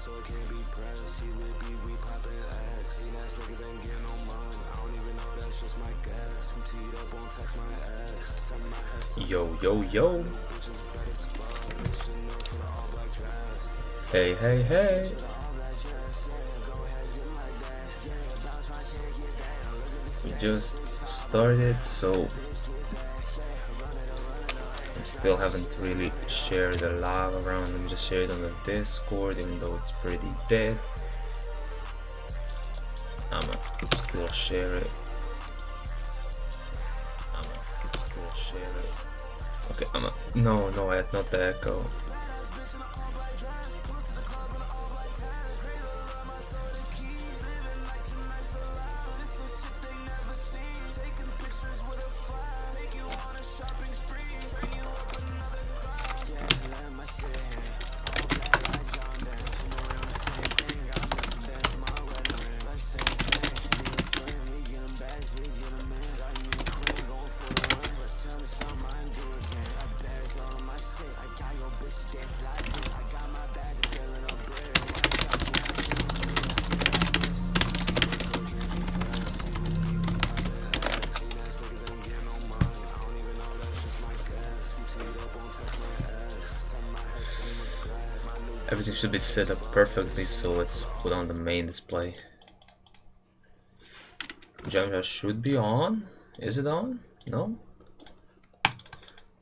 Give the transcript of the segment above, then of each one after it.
So it can't be pressed. See with B, we poppin' X. These ass niggas ain't getting no money. I don't even know, that's just my guess. I'm teed up, won't text my ex. Tell my head. Yo. Hey. We just started, so still haven't really shared the live around. Let me just share it on the Discord, even though it's pretty dead. I'ma still share it. Okay, no, I had not the echo. Everything should be set up perfectly, so let's put on the main display. Jamja should be on. Is it on? No?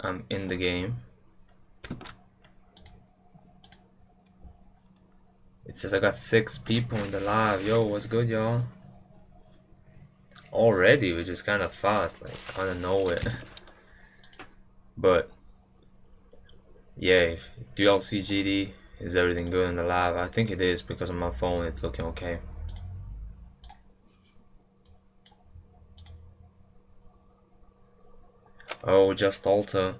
I'm in the game. It says I got 6 people in the live. Yo, what's good, y'all? Already, which is kind of fast, like out of nowhere. But yeah, do y'all see GD? Is everything good in the live? I think it is, because on my phone it's looking okay. Oh, Just Alta,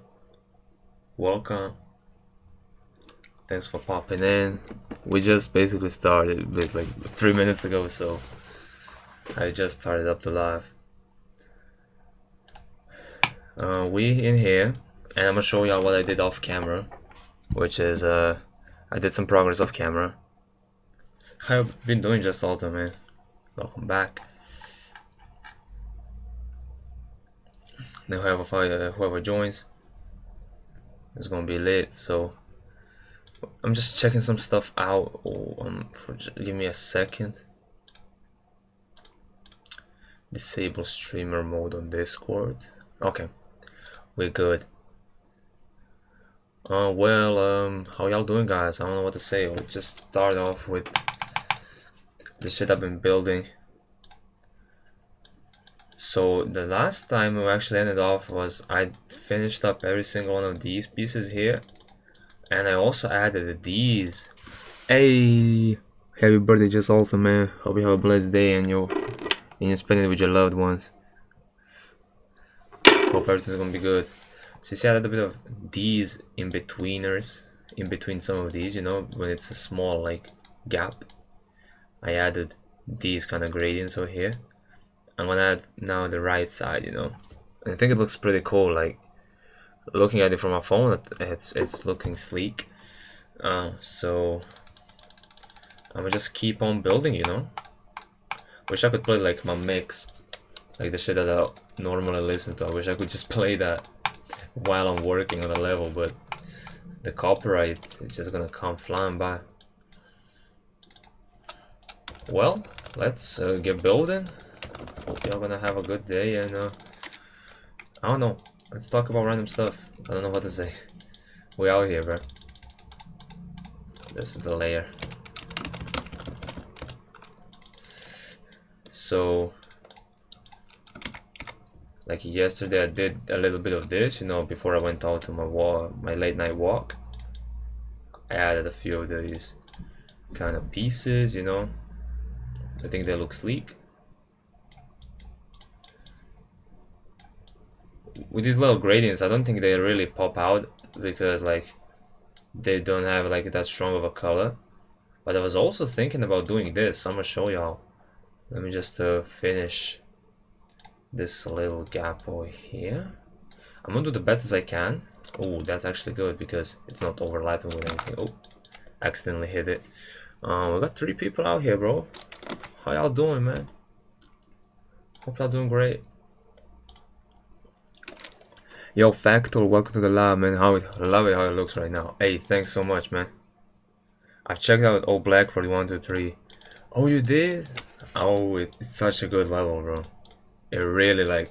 welcome. Thanks for popping in. We just basically started with like 3 minutes ago, so I just started up the live. We in here, and I'm gonna show y'all what I did off camera, which is I did some progress off camera. How have you been doing, Just Alta, man? Welcome back. Now whoever joins is gonna be lit. So I'm just checking some stuff out. Give me a second. Disable streamer mode on Discord. Okay, we're good. Well, how y'all doing, guys? I don't know what to say. We'll just start off with the shit I've been building. So the last time we actually ended off was I finished up every single one of these pieces here, and I also added these. Hey, happy birthday, Just Alta, man. Hope you have a blessed day and you spend it with your loved ones. Hope everything's gonna be good. So you see, I had a bit of these in-betweeners, in between some of these, you know, when it's a small like gap. I added these kind of gradients over here. I'm gonna add now the right side, you know. And I think it looks pretty cool. Like looking at it from my phone, it's looking sleek. So I'm gonna just keep on building, you know. Wish I could play like my mix, like the shit that I normally listen to. I wish I could just play that. while I'm working on a level, but the copyright is just gonna come flying by. Well, let's get building. Hope y'all gonna have a good day, and I don't know, let's talk about random stuff. I don't know what to say. We out here, bro. This is the layer. So like yesterday I did a little bit of this, you know, before I went out to my late night walk. I added a few of these kind of pieces, you know. I think they look sleek. With these little gradients, I don't think they really pop out because like they don't have like that strong of a color. But I was also thinking about doing this. I'm gonna show y'all. Let me just finish this little gap over here. I'm gonna do the best as I can. Oh, that's actually good because it's not overlapping with anything. Oh, accidentally hit it. We got 3 people out here, bro. How y'all doing, man? Hope y'all doing great. Yo, Factor, welcome to the lab, man. Love it how it looks right now. Hey, thanks so much, man. I've checked out All Black for 1, 2, 3. Oh, you did? Oh, it's such a good level, bro. It really like,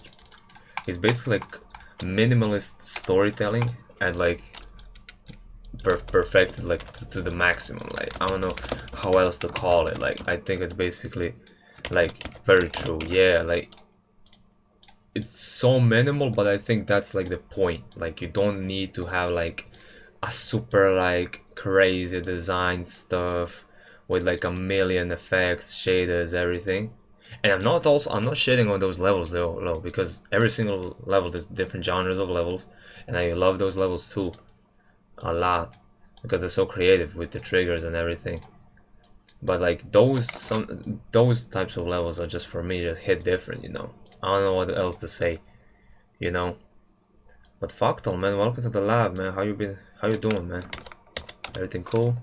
it's basically like minimalist storytelling and like perfected like to the maximum. Like, I don't know how else to call it. Like, I think it's basically like very true. Yeah, like it's so minimal, but I think that's like the point. Like, you don't need to have like a super like crazy design stuff with like a million effects, shaders, everything. And I'm not shitting on those levels though, because every single level there's different genres of levels, and I love those levels too a lot because they're so creative with the triggers and everything. But like those types of levels are just, for me, just hit different, you know. I don't know what else to say, you know. But Fractal, man, welcome to the lab, man. How you doing, man? Everything cool?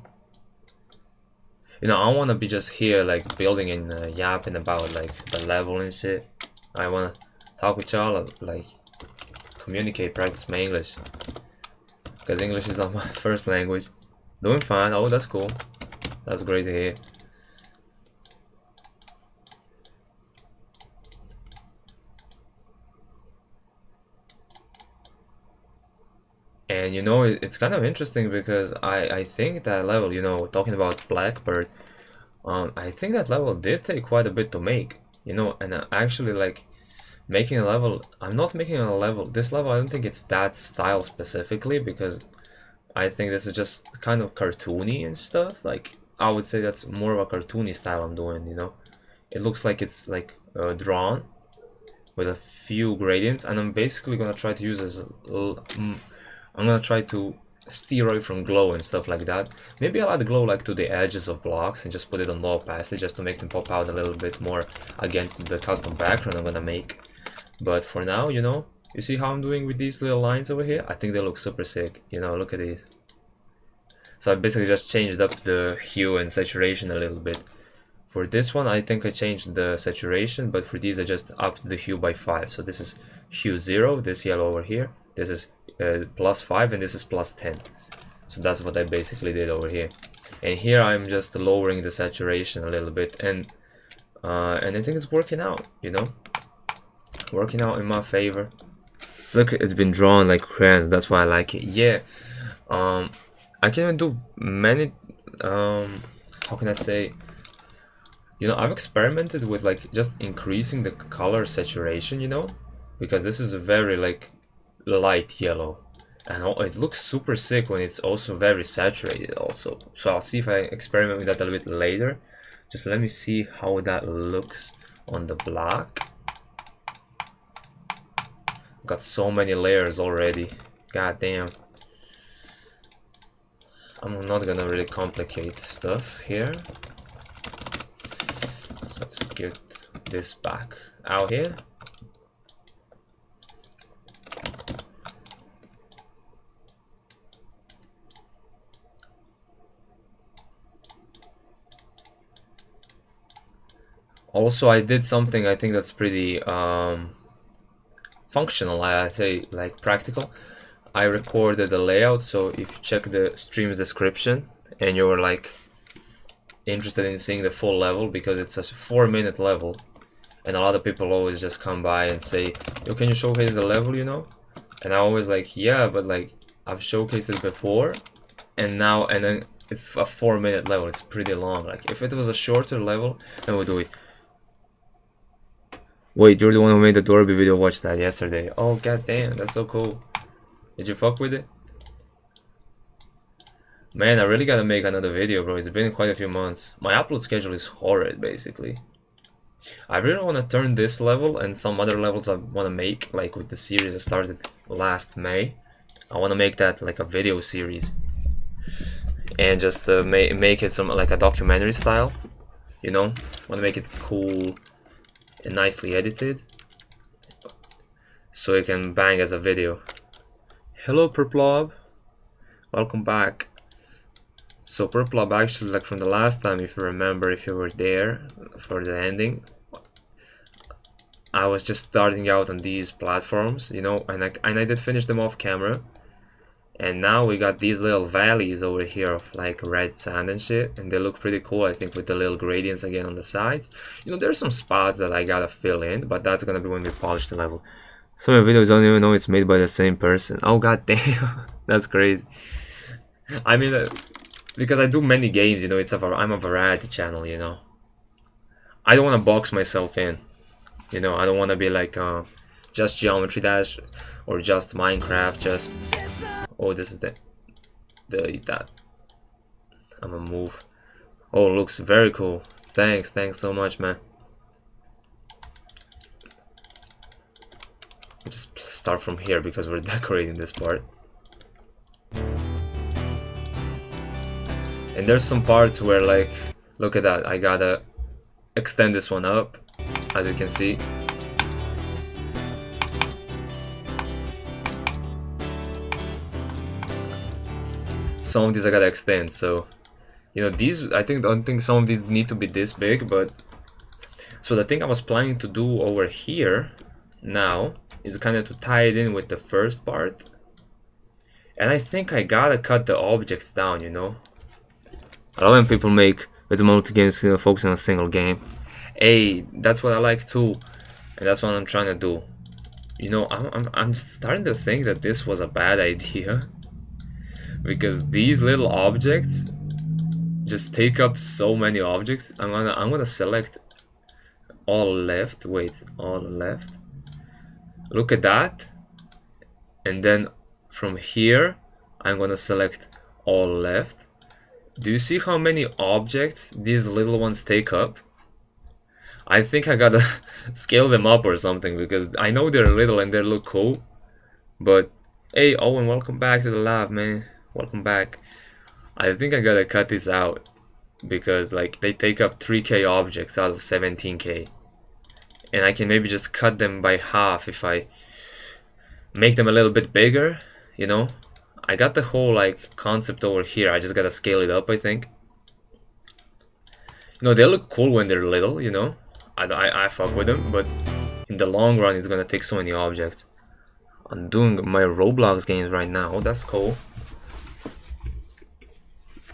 You know, I want to be just here, like, building and yapping about, like, the level and shit. I want to talk with y'all, like, communicate, practice my English. Because English is not my first language. Doing fine. Oh, that's cool. That's great to hear. And you know, it's kind of interesting because I think that level, you know, talking about Blackbird, I think that level did take quite a bit to make, you know. And actually, like, making a level, I'm not making a level, this level I don't think it's that style specifically, because I think this is just kind of cartoony and stuff. Like, I would say that's more of a cartoony style I'm doing, you know. It looks like it's like drawn with a few gradients, and I'm basically gonna try to use I'm gonna try to steer away from glow and stuff like that. Maybe I'll add glow like to the edges of blocks and just put it on low opacity just to make them pop out a little bit more against the custom background I'm gonna make. But for now, you know, you see how I'm doing with these little lines over here? I think they look super sick, you know, look at these. So I basically just changed up the hue and saturation a little bit. For this one, I think I changed the saturation, but for these I just upped the hue by 5. So this is hue 0, this yellow over here. This is +5, and this is +10. So that's what I basically did over here. And here I'm just lowering the saturation a little bit, and I think it's working out, you know, working out in my favor. Look, it's been drawn like crayons. That's why I like it. Yeah, I can do many. How can I say? You know, I've experimented with like just increasing the color saturation, you know, because this is a very like light yellow, and it looks super sick when it's also very saturated also. So I'll see if I experiment with that a little bit later. Just let me see how that looks on the black. Got so many layers already. God damn. I'm not gonna really complicate stuff here. So let's get this back out here. Also, I did something I think that's pretty functional, I say, like practical. I recorded the layout, so if you check the stream's description and you're like interested in seeing the full level, because it's a 4-minute level, and a lot of people always just come by and say, yo, can you showcase the level, you know? And I always like, yeah, but like I've showcased it before, and then it's a 4-minute level. It's pretty long. Like if it was a shorter level, then we'll do it. Wait, you're the one who made the Dorby video. Watched that yesterday. Oh god damn, that's so cool. Did you fuck with it? Man, I really gotta make another video, bro. It's been quite a few months. My upload schedule is horrid, basically. I really want to turn this level and some other levels I want to make, like with the series I started last May. I want to make that like a video series. And just make it some like a documentary style, you know? Want to make it cool and nicely edited, so it can bang as a video. Hello Purplob, welcome back. So Purplob, actually, like from the last time, if you remember, if you were there for the ending, I was just starting out on these platforms, you know, and I did finish them off camera. And now we got these little valleys over here of like red sand and shit, and they look pretty cool, I think, with the little gradients again on the sides. You know, there's some spots that I gotta fill in, but that's gonna be when we polish the level. Some of the videos don't even know it's made by the same person. Oh god damn, that's crazy. I mean, because I do many games, you know, I'm a variety channel, you know. I don't want to box myself in, you know. I don't want to be like just Geometry Dash or just Minecraft, just... Oh, this is that. I'm gonna move. Oh, looks very cool. Thanks so much, man. Just start from here because we're decorating this part. And there's some parts where, like, look at that, I gotta extend this one up, as you can see. Some of these I gotta extend, so, you know, these, don't think some of these need to be this big, but... So the thing I was planning to do over here, now, is kind of to tie it in with the first part. And I think I gotta cut the objects down, you know? I love when people make with multi games, you know, focusing on a single game. Hey, that's what I like too, and that's what I'm trying to do. You know, I'm starting to think that this was a bad idea, because these little objects just take up so many objects. I'm gonna select all left. Wait, all left. Look at that, and then from here I'm gonna select all left. Do you see how many objects these little ones take up? I think I gotta scale them up or something, because I know they're little and they look cool. But hey, Owen, welcome back to the live, man. Welcome back. I think I gotta cut this out, because like they take up 3k objects out of 17k. And I can maybe just cut them by half if I make them a little bit bigger, you know? I got the whole like concept over here. I just gotta scale it up, I think. You know, they look cool when they're little, you know. I fuck with them, but in the long run it's gonna take so many objects. I'm doing my Roblox games right now. Oh, that's cool.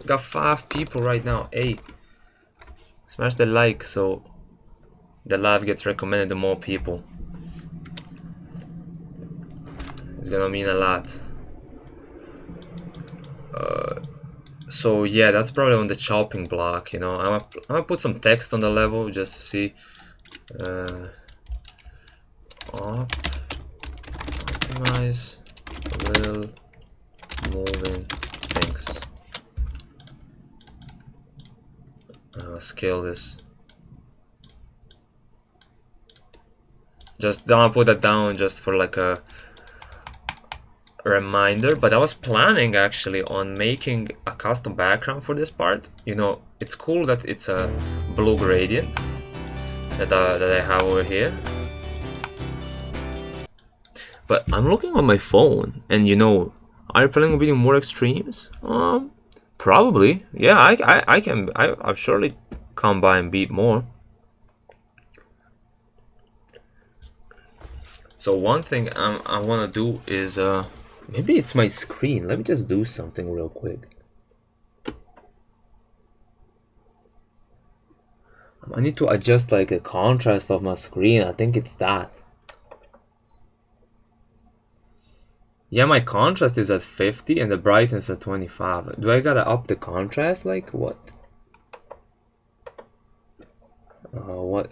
Got 5 people right now. Hey, smash the like so the live gets recommended to more people. It's gonna mean a lot. So yeah, that's probably on the chopping block, you know. I'm gonna put some text on the level just to see. Optimize will moving things. Scale this. Just don't put that down just for like a reminder, but I was planning actually on making a custom background for this part. You know, it's cool that it's a blue gradient that I have over here, but I'm looking on my phone, and you know, are you planning on beating more extremes? Probably, yeah. I'll surely come by and beat more. So one thing I want to do is Maybe it's my screen. Let me just do something real quick. I need to adjust like the contrast of my screen. I think it's that. Yeah, my contrast is at 50 and the brightness at 25. Do I gotta up the contrast? Like what? What?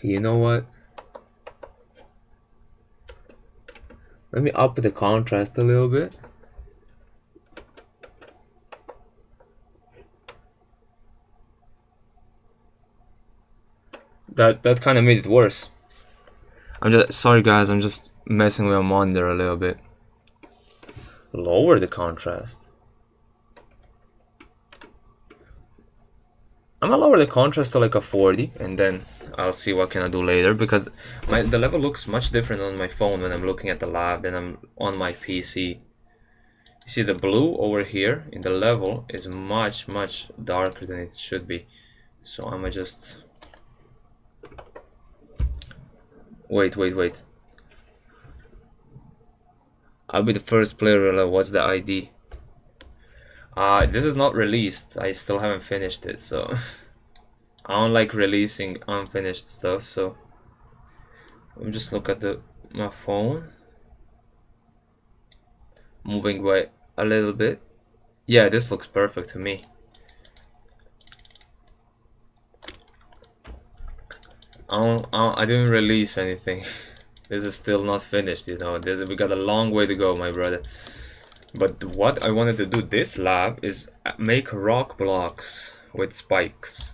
You know what? Let me up the contrast a little bit. That kind of made it worse. I'm just sorry guys, I'm just messing with my monitor a little bit. Lower the contrast. I'm gonna lower the contrast to like a 40 and then I'll see what can I do later, because the level looks much different on my phone when I'm looking at the live than I'm on my PC. You see the blue over here in the level is much darker than it should be. So I'm gonna just wait. I'll be the first player. What's the ID? This is not released. I still haven't finished it, so I don't like releasing unfinished stuff. So let me just look at my phone. Moving by a little bit. Yeah, this looks perfect to me. I didn't release anything. This is still not finished, you know. We got a long way to go, my brother. But what I wanted to do this lab is make rock blocks with spikes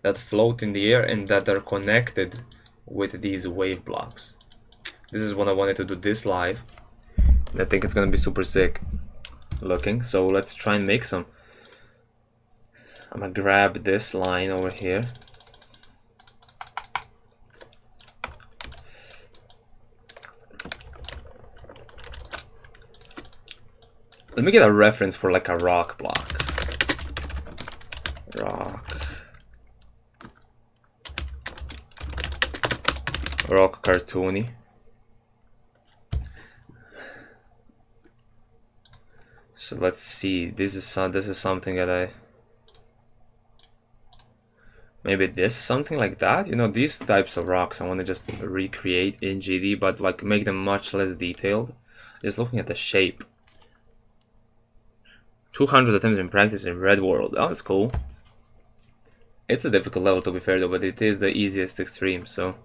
that float in the air and that are connected with these wave blocks. This is what I wanted to do this live. And I think it's gonna be super sick looking. So let's try and make some. I'm gonna grab this line over here. Let me get a reference for like a rock block. Rock cartoony. So let's see. This is something that maybe this, something like that. You know, these types of rocks I want to just recreate in GD, but like make them much less detailed. Just looking at the shape. 200 attempts in practice in Red World. Oh, that's cool. It's a difficult level to be fair though, but it is the easiest extreme, so.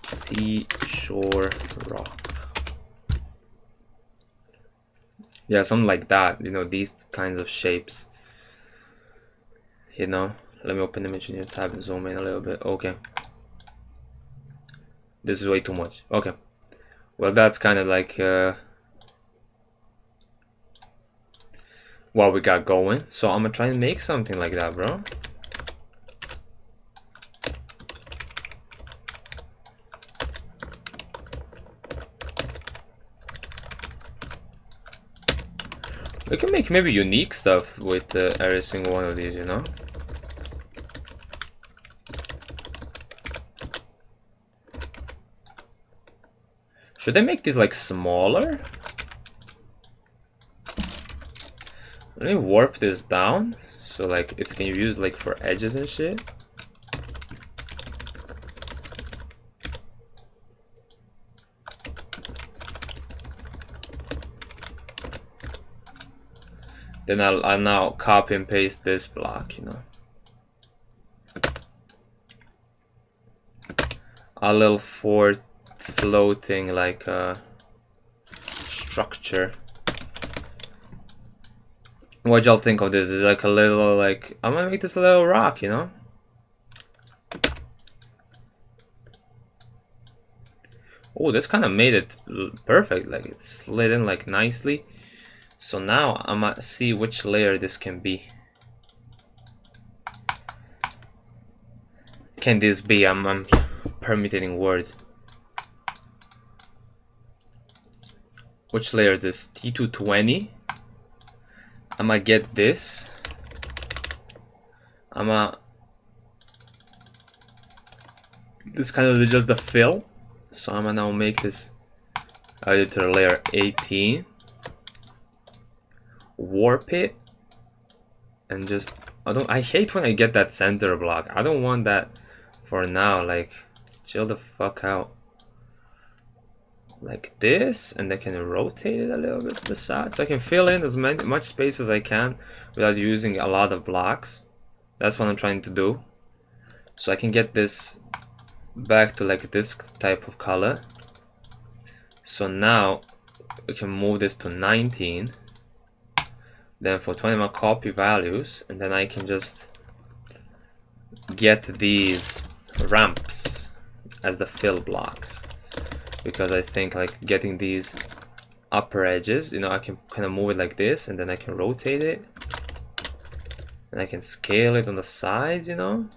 Seashore rock. Yeah, something like that, you know, these kinds of shapes. You know, let me open the image in your tab and zoom in a little bit. Okay. This is way too much. Okay. Well, that's kind of like what we got going. So I'm gonna try and make something like that, bro. We can make maybe unique stuff with every single one of these, you know? Should I make these like smaller? Let me warp this down so like it can be used like for edges and shit. Then I'll now copy and paste this block, you know. A little fort floating like a structure. What y'all think of this? Is like a little like, I'm gonna make this a little rock, you know? Oh, this kind of made it perfect, like it slid in like nicely. So now I'm gonna see which layer this can be. Can this be? I'm permitting words. Which layer is this? T220. I'm gonna get this. This kind of just the fill. So I'm gonna now make this editor layer 18, warp it, and just I hate when I get that center block. I don't want that for now. Like, chill the fuck out. Like this, and I can rotate it a little bit to the side, so I can fill in as much space as I can without using a lot of blocks. That's what I'm trying to do. So I can get this back to like this type of color. So now we can move this to 19. Then for 20 more copy values, and then I can just get these ramps as the fill blocks. Because I think like getting these upper edges, you know, I can kind of move it like this, and then I can rotate it, and I can scale it on the sides, you know.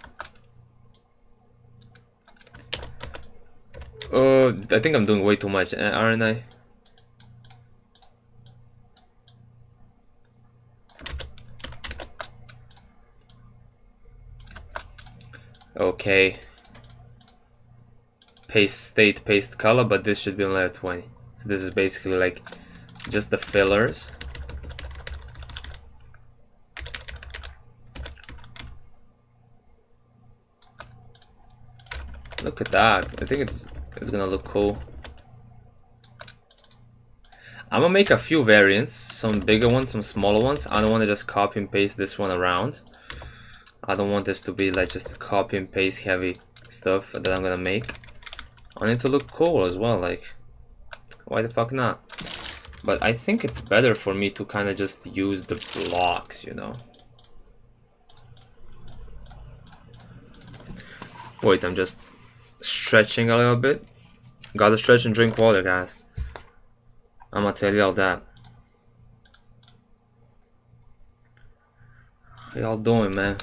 Oh, I think I'm doing way too much, aren't I? Okay. Paste color, but this should be on layer 20. So this is basically like just the fillers. Look at that. I think it's gonna look cool. I'm gonna make a few variants, some bigger ones, some smaller ones. I don't want to just copy and paste this one around. I don't want this to be like just a copy and paste heavy stuff that I'm gonna make. I need to look cool as well, like, why the fuck not? But I think it's better for me to kind of just use the blocks, you know. Wait, I'm just stretching a little bit. Gotta stretch and drink water, guys. I'm gonna tell y'all that. How y'all doing, man?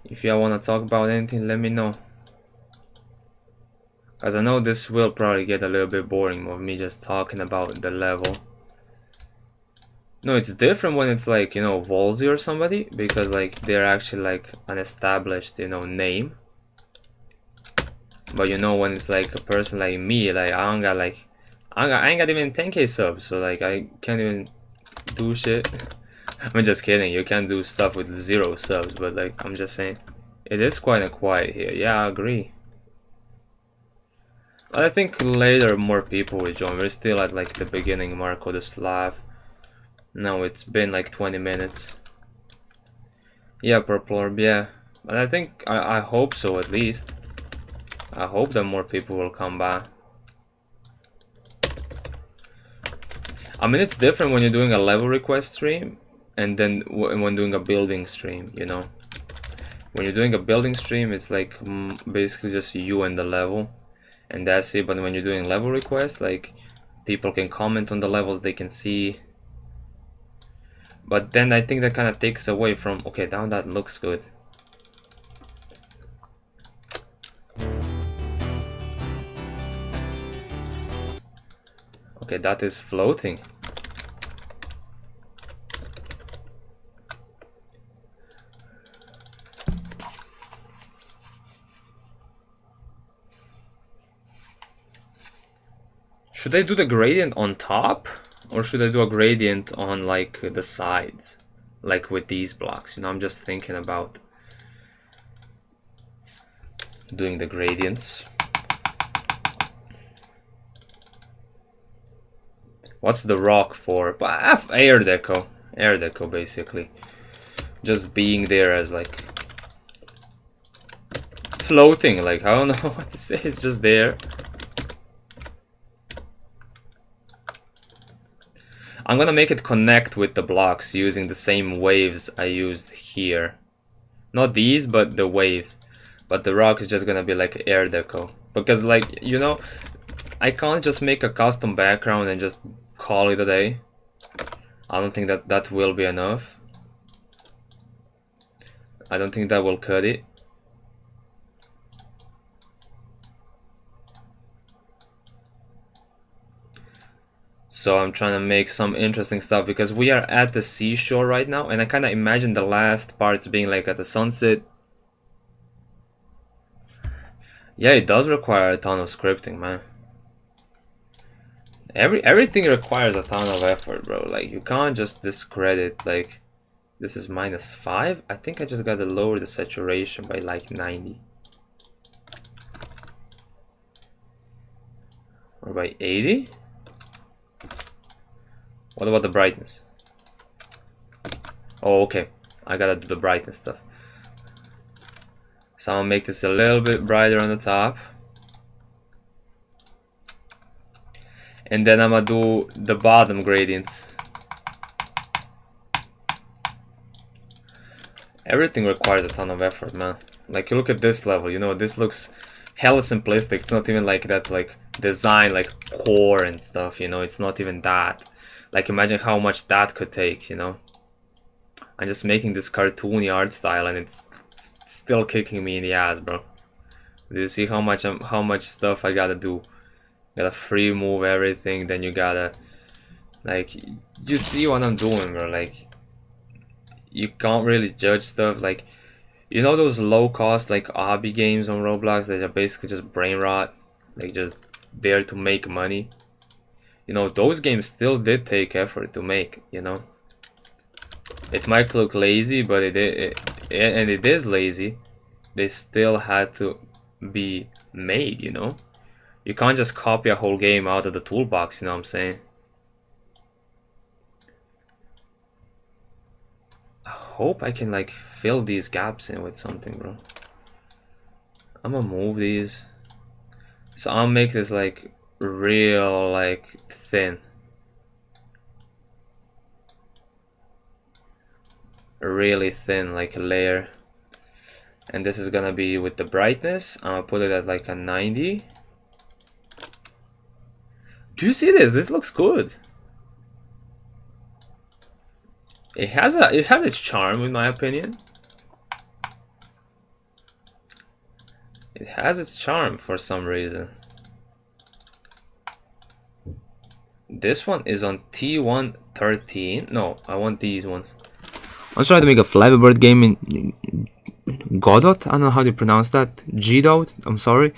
If y'all want to talk about anything, let me know. As I know this will probably get a little bit boring of me just talking about the level. No, it's different when it's like, you know, Volzy or somebody, because like they're actually like an established, you know, name. But you know, when it's like a person like me, like I ain't got even 10k subs, so like I can't even do shit. I'm just kidding, you can't do stuff with 0 subs, but like I'm just saying, it is quite a quiet here. Yeah, I agree. But I think later more people will join. We're still at like the beginning mark of this live. No, it's been like 20 minutes. Yeah, Purple Orb, yeah. But I think, I hope so at least. I hope that more people will come by. I mean, it's different when you're doing a level request stream and then when doing a building stream, you know. When you're doing a building stream, it's like basically just you and the level, and that's it. But when you're doing level requests, like people can comment on the levels, they can see. But then I think that kind of takes away from, okay, now that looks good. Okay, that is floating. Should I do the gradient on top? Or should I do a gradient on like the sides? Like with these blocks, you know, I'm just thinking about doing the gradients. What's the rock for? Air deco. Air deco, basically. Just being there as like floating, like I don't know what to say, it's just there. I'm gonna make it connect with the blocks using the same waves I used here. Not these, but the waves. But the rock is just gonna be like air deco. Because like, you know, I can't just make a custom background and just call it a day. I don't think that will be enough. I don't think that will cut it. So I'm trying to make some interesting stuff because we are at the seashore right now, and I kind of imagine the last parts being like at the sunset. Yeah, it does require a ton of scripting, man. Everything requires a ton of effort, bro. Like, you can't just discredit, like, this is -5. I think I just gotta lower the saturation by like 90. Or by 80? What about the brightness? Oh, okay. I gotta do the brightness stuff. So I'm gonna make this a little bit brighter on the top. And then I'm gonna do the bottom gradients. Everything requires a ton of effort, man. Like, you look at this level, you know, this looks hella simplistic. It's not even like that, like, design, like, core and stuff, you know, it's not even that. Like, imagine how much that could take, you know. I'm just making this cartoony art style and it's still kicking me in the ass, bro. Do you see how much stuff I gotta do? Gotta free move everything, then you gotta, like, you see what I'm doing, bro. Like, you can't really judge stuff. Like, you know those low cost like obby games on Roblox that are basically just brain rot, like just there to make money. You know, those games still did take effort to make, you know. It might look lazy, but it is lazy. They still had to be made, you know. You can't just copy a whole game out of the toolbox, you know what I'm saying? I hope I can like fill these gaps in with something, bro. I'm gonna move these. So I'll make this like real like thin. Really thin, like a layer. And this is gonna be with the brightness. I'm gonna put it at like a 90. Do you see this? This looks good. It has its charm, in my opinion. It has its charm for some reason. This one is on T113. No, I want these ones. I was trying to make a Flappy Bird game in Godot. I don't know how to pronounce that. Godot. I'm sorry.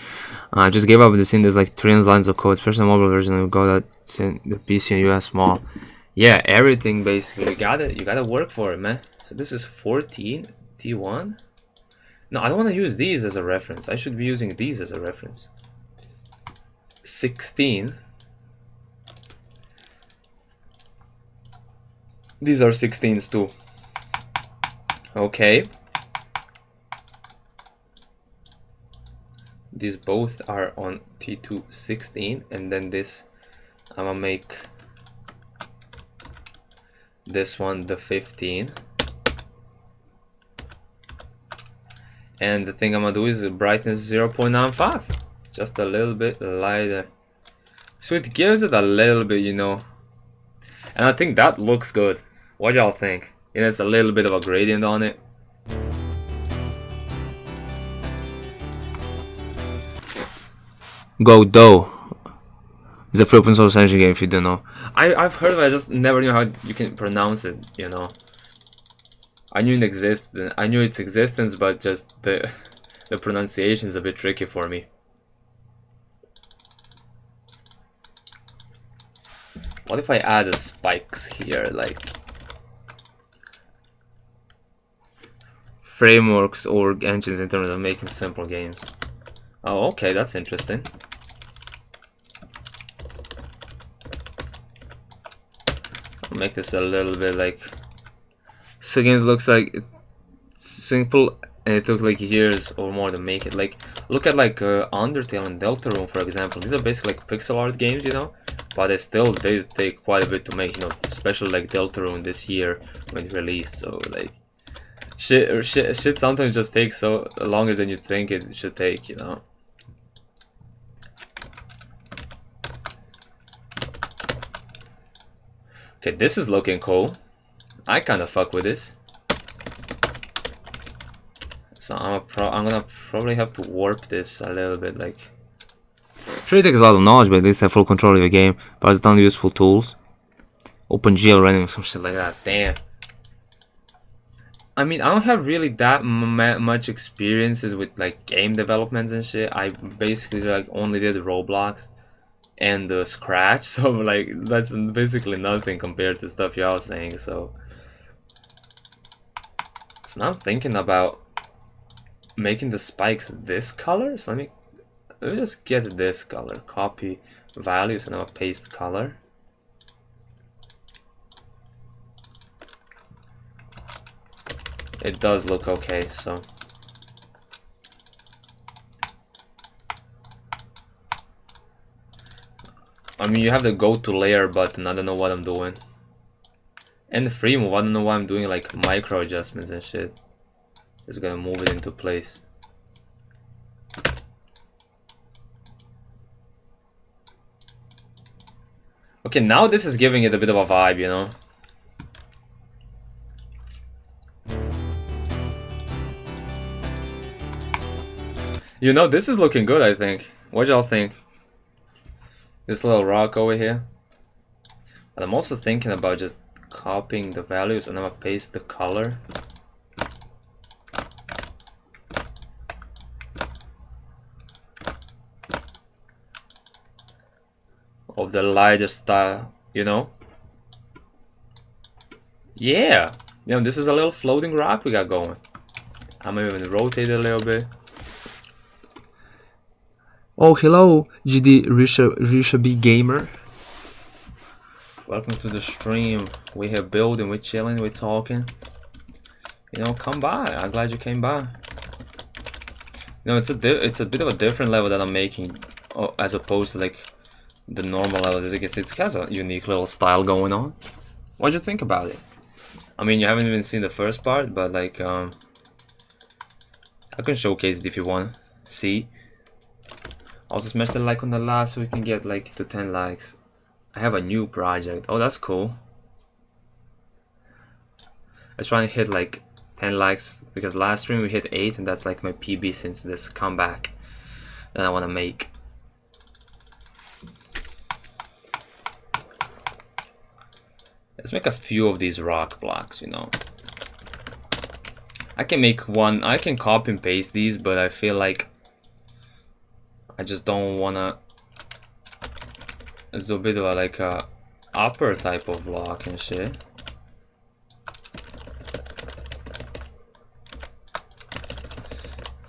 I just gave up with this thing. There's like trillions lines of code, especially the mobile version of Godot. It's in the PC and US small. Yeah, everything basically. You gotta work for it, man. So this is 14 T1. No, I don't want to use these as a reference. I should be using these as a reference. 16. These are 16s too. Okay. These both are on T216, and then this I'm gonna make this one the 15. And the thing I'm gonna do is brightness 0.95, just a little bit lighter, so it gives it a little bit, you know. And I think that looks good. What y'all think? You know, it's a little bit of a gradient on it. Godot is a free open source engine game, if you don't know. I've heard of it, I just never knew how you can pronounce it, you know. I knew its existence, but just the pronunciation is a bit tricky for me. What if I add spikes here, like frameworks or engines in terms of making simple games? Oh, okay, that's interesting. I'll make this a little bit like, so again, it looks like it's simple, and it took like years or more to make it. Like, look at like Undertale and Deltarune, for example. These are basically like pixel art games, you know, but they take quite a bit to make, you know, especially like Deltarune this year when it released. So like, shit sometimes just takes so longer than you think it should take, you know. Okay, this is looking cool. I kind of fuck with this. So I'm gonna probably have to warp this a little bit, like. Sure, it takes a lot of knowledge, but at least have full control of your game. But it's done useful tools. OpenGL running some shit like that. Damn. I mean, I don't have really that much experiences with like game developments and shit. I basically like only did Roblox and Scratch, so like that's basically nothing compared to stuff y'all saying. So now I'm thinking about making the spikes this color. So let me just get this color, copy values, and I'll paste color. It does look okay, so I mean, you have the go to layer button. I don't know what I'm doing. And the free move, I don't know why I'm doing like micro adjustments and shit. Just gonna move it into place. Okay, now this is giving it a bit of a vibe, you know? You know, this is looking good, I think. What y'all think? This little rock over here. But I'm also thinking about just copying the values and I'm gonna paste the color. Of the lighter style, you know? Yeah! You know, this is a little floating rock we got going. I'm gonna even rotate it a little bit. Oh, hello, GD Risha B Gamer. Welcome to the stream. We're here building, we're chilling, we're talking. You know, come by. I'm glad you came by. You know, it's a bit of a different level that I'm making, as opposed to like the normal levels. As you can see, it has a unique little style going on. What'd you think about it? I mean, you haven't even seen the first part, but like, I can showcase it if you want. See. Also smash the like on the last so we can get like to 10 likes. I have a new project. Oh, that's cool. I try and hit like 10 likes because last stream we hit 8 and that's like my PB since this comeback that I want to make. Let's make a few of these rock blocks, you know. I can make one, I can copy and paste these, but I feel like I just don't wanna. Let's do a bit of like a upper type of block and shit.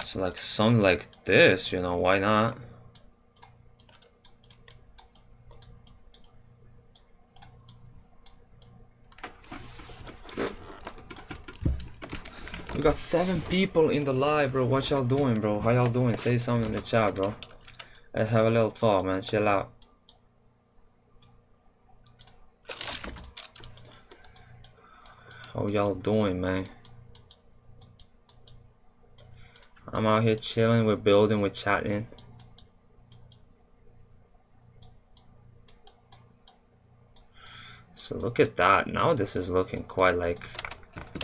So like something like this, you know, why not? We got 7 people in the live, bro. What y'all doing, bro? How y'all doing? Say something in the chat, bro. Let's have a little talk, man. Chill out. How y'all doing, man? I'm out here chilling, we're building, we're chatting. So look at that. Now this is looking quite like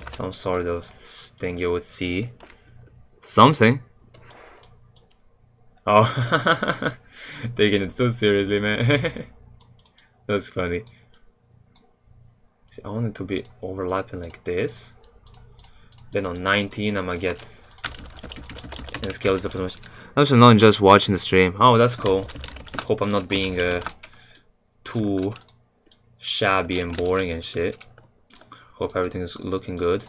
some sort of thing you would see. Something. Oh, taking it too seriously, man. That's funny. See, I want it to be overlapping like this. Then on 19, I'm gonna get and scale this up as much. I'm also not just watching the stream. Oh, that's cool. Hope I'm not being too shabby and boring and shit. Hope everything is looking good,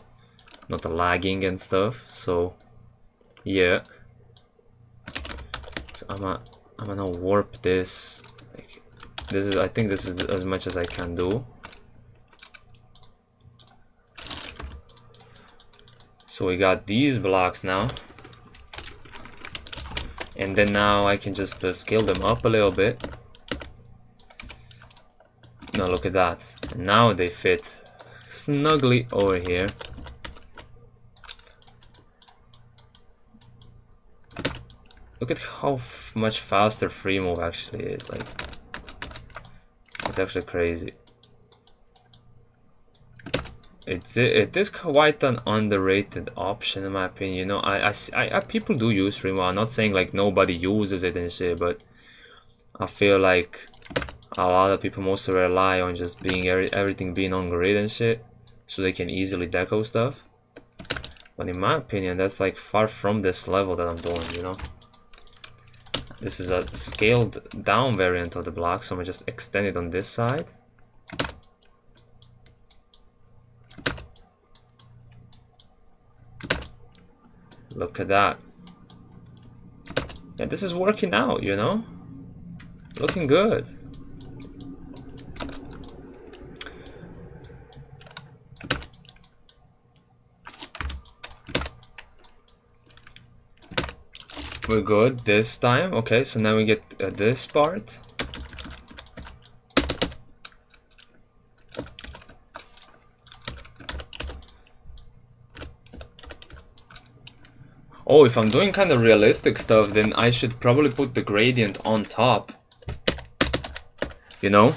not lagging and stuff. So, yeah. So I'm gonna warp this. Like, this is, I think this is as much as I can do. So we got these blocks now, and then now I can just scale them up a little bit. Now look at that. And now they fit snugly over here. Look at how much faster free move actually is. Like, it's actually crazy. It is quite an underrated option in my opinion. You know, I people do use free move. I'm not saying like nobody uses it and shit, but I feel like a lot of people mostly rely on just being everything being on grid and shit, so they can easily deco stuff. But in my opinion, that's like far from this level that I'm doing, you know. This is a scaled down variant of the block, so I'm gonna just extend it on this side. Look at that. Yeah, this is working out, you know? Looking good. We're good this time. Okay, so now we get this part. Oh, if I'm doing kind of realistic stuff, then I should probably put the gradient on top. You know?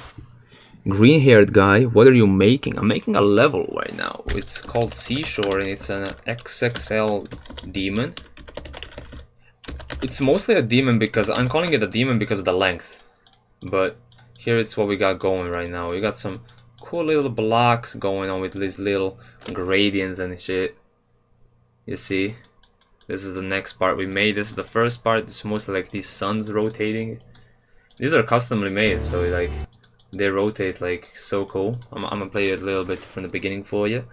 Green-haired guy, what are you making? I'm making a level right now. It's called Seashore and it's an XXL demon. It's mostly a demon because I'm calling it a demon because of the length. But here it's what we got going right now. We got some cool little blocks going on with these little gradients and shit. You see? This is the next part we made. This is the first part. It's mostly like these suns rotating. These are customly made, so like they rotate like so cool. I'm gonna play it a little bit from the beginning for you.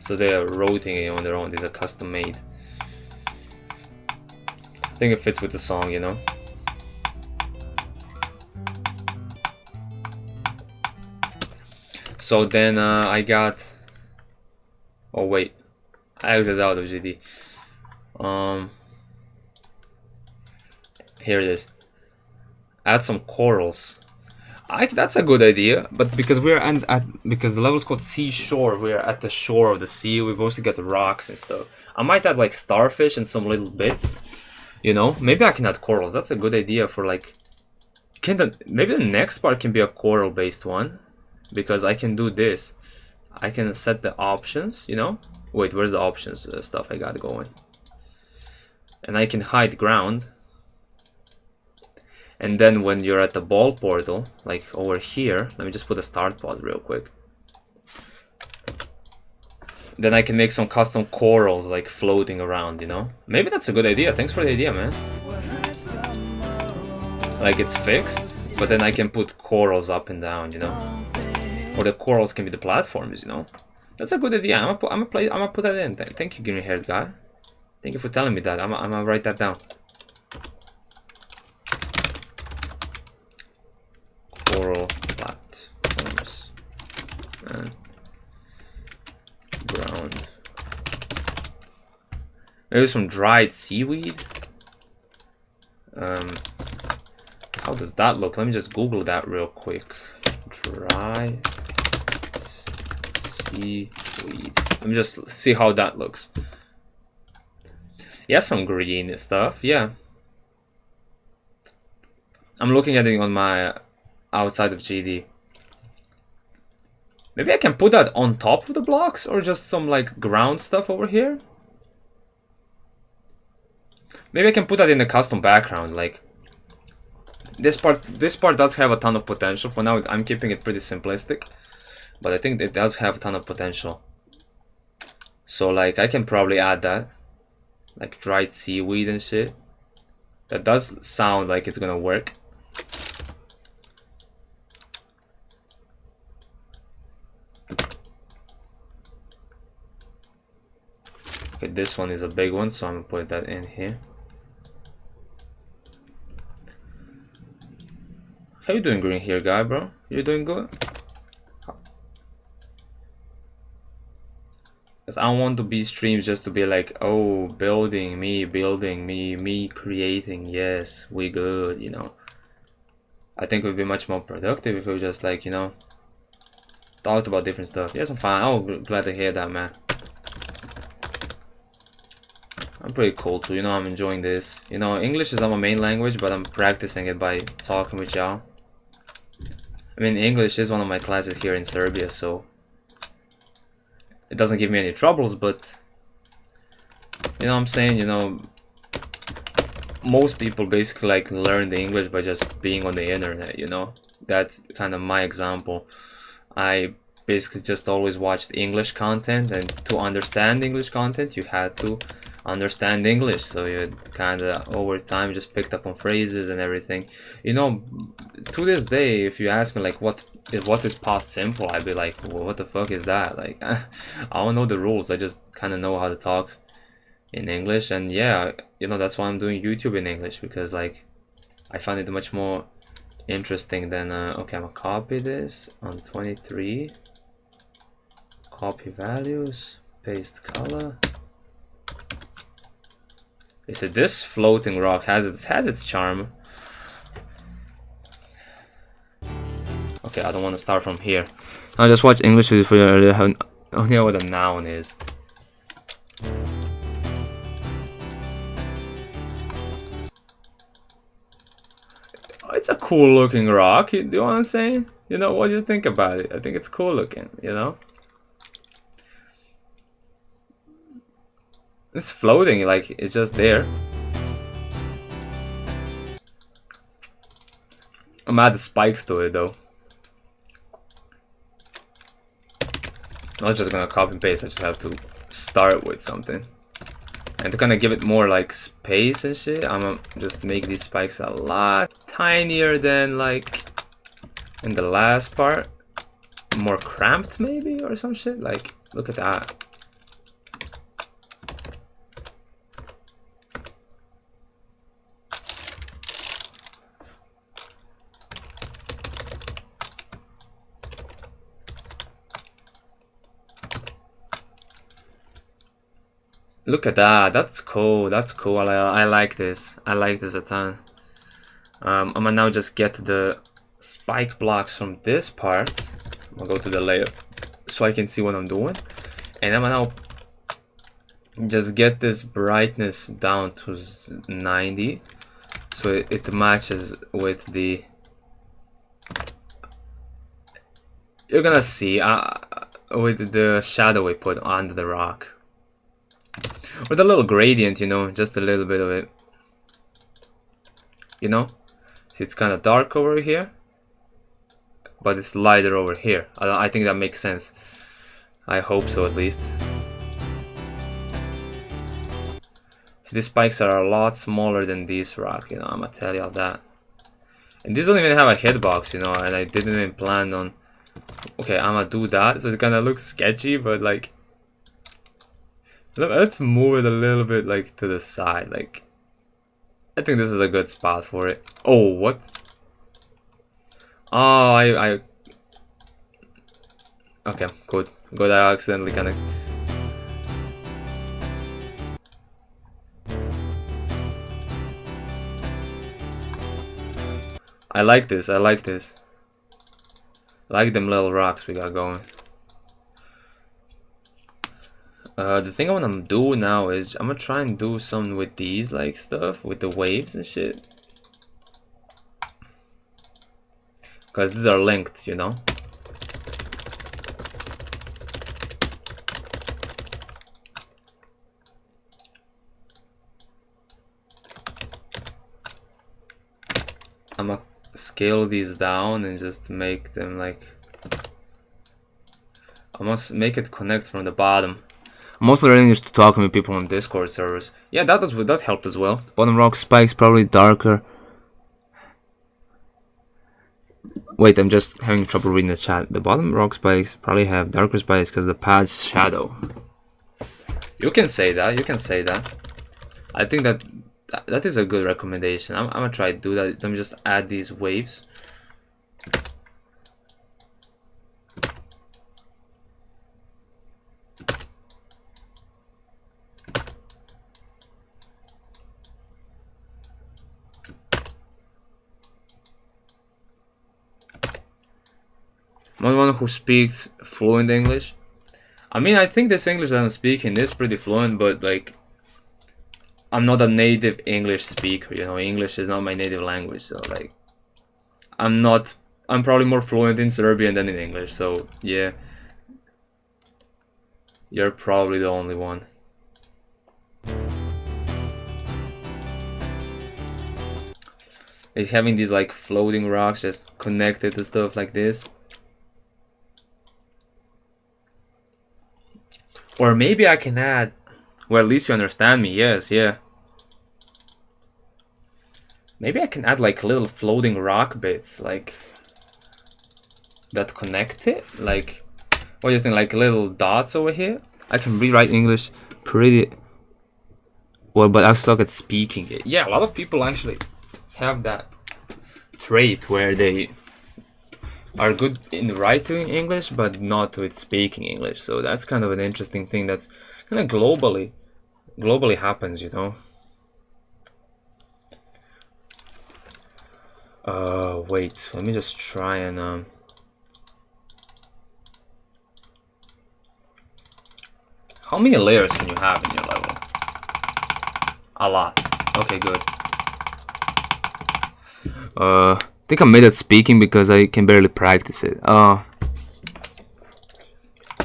So they are rotating on their own. These are custom made. I think it fits with the song, you know. So then I got. Oh wait. I exited out of GD. Here it is. Add some corals. That's a good idea, but because we're because the level is called seashore, we're at the shore of the sea. We've also got the rocks and stuff. I might add like starfish and some little bits. You know, maybe I can add corals. That's a good idea for like. Maybe the next part can be a coral based one, because I can do this. I can set the options. You know. Wait, where's the options stuff I got going? And I can hide ground. And then when you're at the ball portal, like over here, let me just put a start pod real quick. Then I can make some custom corals like floating around, you know? Maybe that's a good idea. Thanks for the idea, man. Like it's fixed, but then I can put corals up and down, you know? Or the corals can be the platforms, you know? That's a good idea. I'm gonna put that in. Thank you, green-haired guy. Thank you for telling me that. I'm gonna write that down. Coral platforms and ground. Maybe some dried seaweed. How does that look? Let me just Google that real quick. Dry seaweed. Let me just see how that looks. Yeah, some green stuff. Yeah. I'm looking at it on my outside of GD. Maybe I can put that on top of the blocks or just some like ground stuff over here. Maybe I can put that in a custom background. Like this part does have a ton of potential. For now, I'm keeping it pretty simplistic, but I think it does have a ton of potential. So like I can probably add that, like dried seaweed and shit. That does sound like it's gonna work. Okay, this one is a big one, so I'm gonna put that in here. How you doing, green here, guy, bro? You doing good? Because I don't want to be streams just to be like, oh, building, me creating. Yes, we good, you know. I think it would be much more productive if we just like, you know, talked about different stuff. Yes, I'm fine. I'm glad to hear that, man. I'm pretty cool too, you know. I'm enjoying this. You know, English is not my main language, but I'm practicing it by talking with y'all. I mean, English is one of my classes here in Serbia, so it doesn't give me any troubles, but you know what I'm saying, you know, most people basically like learn the English by just being on the internet, you know. That's kind of my example. I basically just always watched English content, and to understand English content you had to understand English, so you kind of over time just picked up on phrases and everything. You know, to this day, if you ask me like what is past simple, I'd be like, well, what the fuck is that? Like, I don't know the rules. I just kind of know how to talk in English, and yeah, you know, that's why I'm doing YouTube in English, because like I find it much more interesting than okay, I'm gonna copy this on 23, copy values, paste color. They said this floating rock has its charm. Okay, I don't want to start from here. I just watched English videos for you. I don't know what a noun is. It's a cool looking rock. Do you know what I'm saying? You know, what do you think about it? I think it's cool looking, you know? It's floating, like it's just there. I'm adding spikes to it though. I'm not just gonna copy and paste, I just have to start with something. And to kind of give it more like space and shit, I'm gonna just make these spikes a lot tinier than like in the last part. More cramped maybe or some shit. Like, look at that. Look at that. That's cool. That's cool. I like this. I like this a ton. I'm gonna now just get the spike blocks from this part. I'm gonna go to the layer so I can see what I'm doing. And I'm gonna now just get this brightness down to 90 so it matches with the... You're gonna see with the shadow we put on the rock. With a little gradient, you know, just a little bit of it. You know? See, it's kind of dark over here, but it's lighter over here. I think that makes sense. I hope so, at least. See, these spikes are a lot smaller than this rock, you know, I'm gonna tell you all that. And these don't even have a hitbox, you know, and I didn't even plan on... Okay, I'm gonna do that, so it kind of looks sketchy, but like... Let's move it a little bit like to the side. Like, I think this is a good spot for it. Oh, what? Oh, I okay, good. Good, I accidentally kind of... I like this, I like this. I like them little rocks we got going. The thing I wanna do now is I'm gonna try and do something with these like stuff with the waves and shit, because these are linked, you know. I'm gonna scale these down and just make them like... I must make it connect from the bottom. I'm also learning just to talking with people on Discord servers. Yeah, that helped as well. The bottom rock spikes probably darker. Wait, I'm just having trouble reading the chat. The bottom rock spikes probably have darker spikes because the pad's shadow. You can say that. You can say that. I think that is a good recommendation. I'm gonna try to do that. Let me just add these waves. I'm one who speaks fluent English. I mean, I think this English that I'm speaking is pretty fluent, but like, I'm not a native English speaker, you know. English is not my native language, so like, I'm probably more fluent in Serbian than in English, so yeah. You're probably the only one. Like having these like floating rocks just connected to stuff like this. Or maybe I can add, well, at least you understand me. Yes, yeah. Maybe I can add like little floating rock bits, like that connect it. Like, what do you think? Like little dots over here. I can rewrite English pretty well, but I suck at speaking it. Yeah, a lot of people actually have that trait where they are good in writing English, but not with speaking English. So that's kind of an interesting thing. That's kind of globally happens, you know. Wait, let me just try and how many layers can you have in your level? A lot. Okay, good. I think I'm made at speaking because I can barely practice it.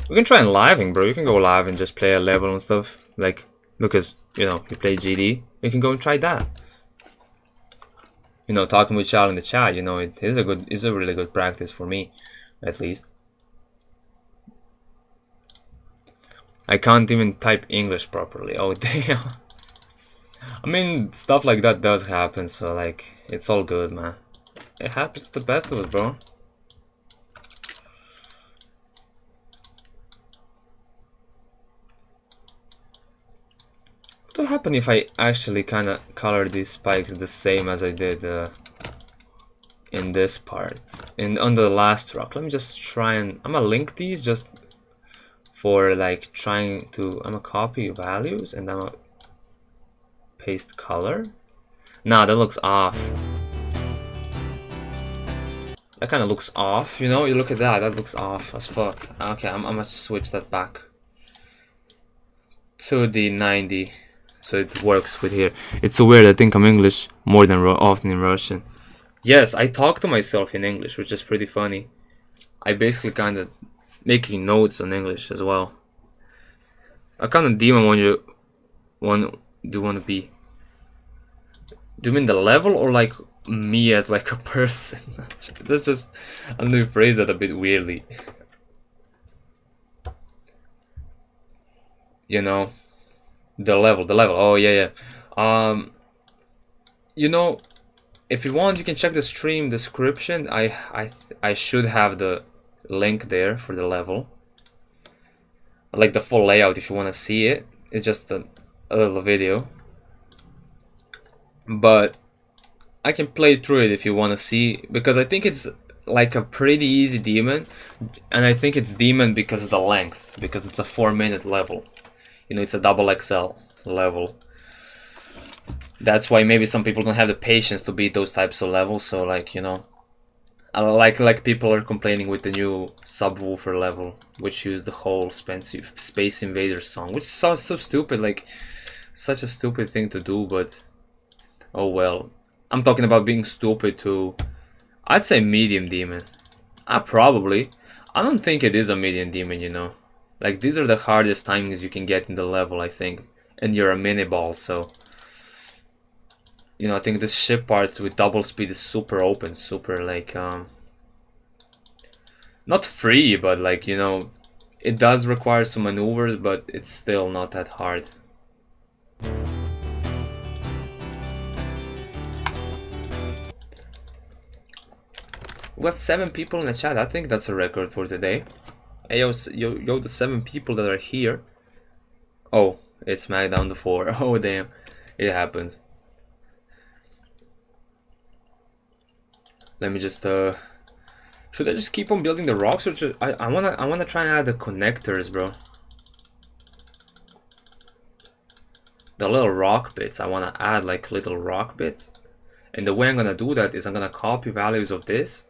We can try and living, bro. You can go live and just play a level and stuff. Like, because, you know, you play GD. You can go and try that. You know, talking with y'all in the chat, you know, it's a really good practice for me, at least. I can't even type English properly. Oh, damn. I mean, stuff like that does happen, so, like, it's all good, man. It happens to the best of us, bro. What will happen if I actually kind of color these spikes the same as I did in this part? On the last rock. Let me just try and... I'm gonna link these just for, like, trying to... I'm gonna copy values and I'm gonna paste color. Nah, that looks off. That kind of looks off, you know? You look at that, that looks off as fuck. Okay, I'm gonna switch that back to the 90, so it works with here. It's so weird, I think I'm English more than often in Russian. Yes, I talk to myself in English, which is pretty funny. I basically kind of making notes on English as well. I kind of demon when you want to be. Do you mean the level or like me as like a person? That's just, I'm gonna phrase that a bit weirdly. You know, the level. Oh yeah. You know, if you want, you can check the stream description. I should have the link there for the level, like the full layout if you want to see it. It's just a little video, but I can play through it if you want to see, because I think it's like a pretty easy demon, and I think it's demon because of the length, because it's a 4-minute level. You know, it's a XXL level. That's why maybe some people don't have the patience to beat those types of levels. So, like, you know, like people are complaining with the new subwoofer level, which used the whole Space Invaders song, which is so stupid. Like, such a stupid thing to do, but oh well. I'm talking about being stupid to, I'd say medium demon. I don't think it is a medium demon, you know. Like, these are the hardest timings you can get in the level, I think. And you're a mini ball, so, you know, I think this ship part with double speed is super open, super, like, not free, but, like, you know, it does require some maneuvers, but it's still not that hard. We got 7 people in the chat. I think that's a record for today. Hey, yo, the 7 people that are here. Oh, it's SmackDown the 4. Oh, damn. It happens. Let me just, should I just keep on building the rocks, or just, I wanna try and add the connectors, bro. The little rock bits, I wanna add like little rock bits. And the way I'm gonna do that is I'm gonna copy values of this.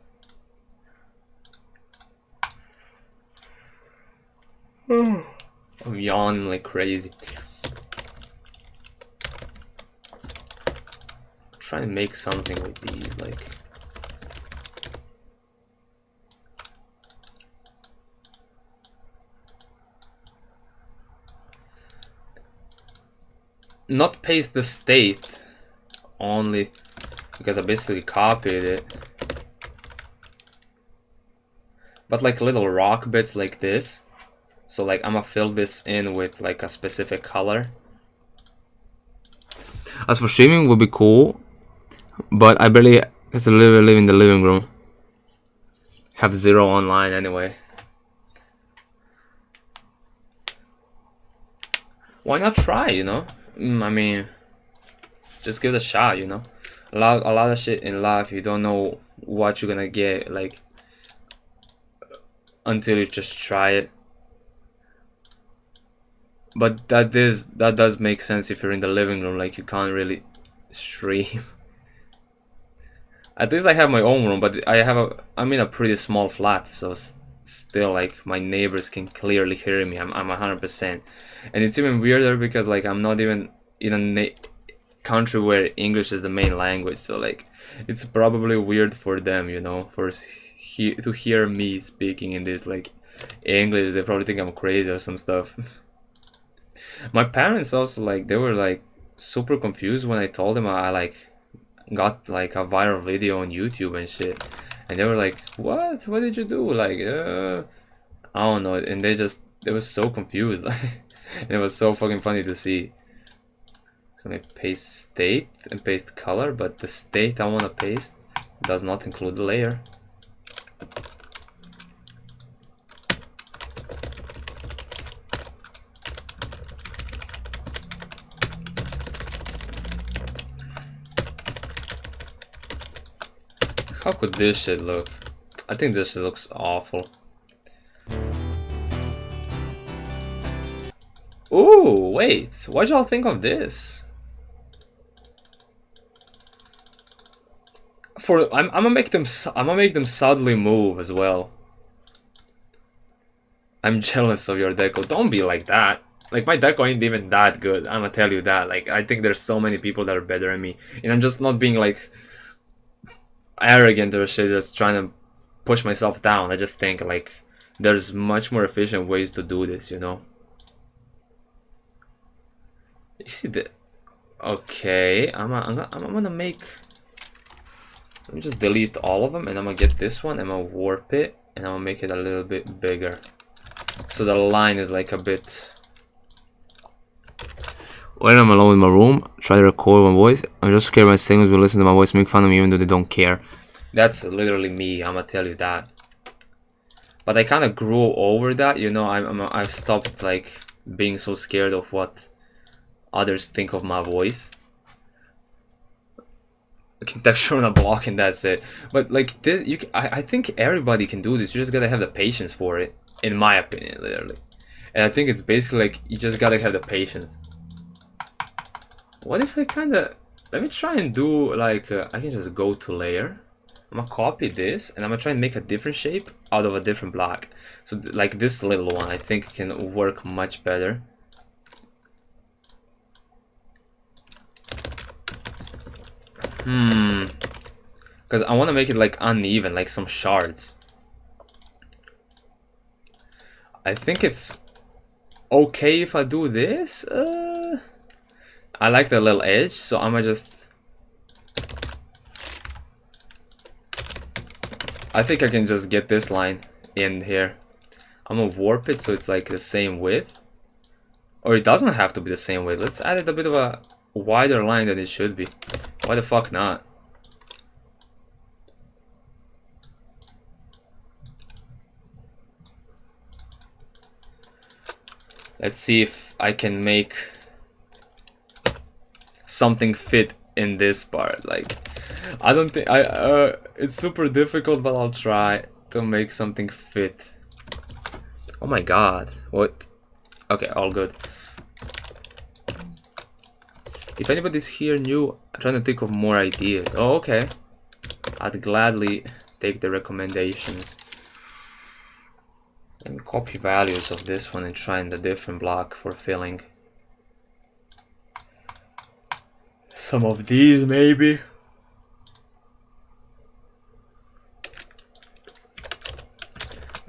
I'm yawning like crazy. Try and make something with these, like. Not paste the state, only because I basically copied it. But like little rock bits like this. So like I'm gonna fill this in with like a specific color. As for streaming, would be cool, but I barely just live in the living room. Have 0 online anyway. Why not try, you know? I mean, just give it a shot, you know? A lot of shit in life, you don't know what you're gonna get, like, until you just try it. But that does make sense if you're in the living room, like you can't really stream. At least I have my own room, but I'm in a pretty small flat, so still like my neighbors can clearly hear me. I'm 100%, and it's even weirder because like I'm not even in a country where English is the main language, so like it's probably weird for them, you know, to hear me speaking in this like English. They probably think I'm crazy or some stuff. My parents also like they were like super confused when I told them I like got like a viral video on YouTube and shit, and they were like, what did you do, like I don't know, and they were so confused. And it was so fucking funny to see. So I paste state and paste color, but the state I want to paste does not include the layer. How could this shit look? I think this shit looks awful. Ooh, wait, what y'all think of this? I'm gonna make them subtly move as well. I'm jealous of your deco. Don't be like that. Like my deco ain't even that good. I'm gonna tell you that. Like I think there's so many people that are better than me, and I'm just not being like arrogant or shit, just trying to push myself down. I just think like there's much more efficient ways to do this, you know. You see the okay, I'm gonna make, let me just delete all of them, and I'm gonna get this one, I'm gonna warp it, and I'm gonna make it a little bit bigger so the line is like a bit. When I'm alone in my room, try to record my voice. I'm just scared my siblings will listen to my voice, make fun of me, even though they don't care. That's literally me, I'm gonna tell you that. But I kind of grew over that, you know. I've stopped like being so scared of what others think of my voice. I can texture on a block and that's it. But like this, I think everybody can do this. You just gotta have the patience for it, in my opinion, literally. And I think it's basically like you just gotta have the patience. What if I let me try and do like I can just go to layer. I'm gonna copy this and I'm gonna try and make a different shape out of a different block. So like this little one, I think can work much better. Because I want to make it like uneven, like some shards. I think it's okay if I do this. I like the little edge, so I'm gonna just, I think I can just get this line in here. I'm gonna warp it so it's like the same width, or it doesn't have to be the same width. Let's add it a bit of a wider line than it should be. Why the fuck not? Let's see if I can make something fit in this part. Like, I don't think it's super difficult, but I'll try to make something fit. Oh my god, what? Okay, all good. If anybody's here new, I'm trying to think of more ideas. Oh, okay. I'd gladly take the recommendations. Let me copy values of this one and try in the different block for filling. Some of these maybe.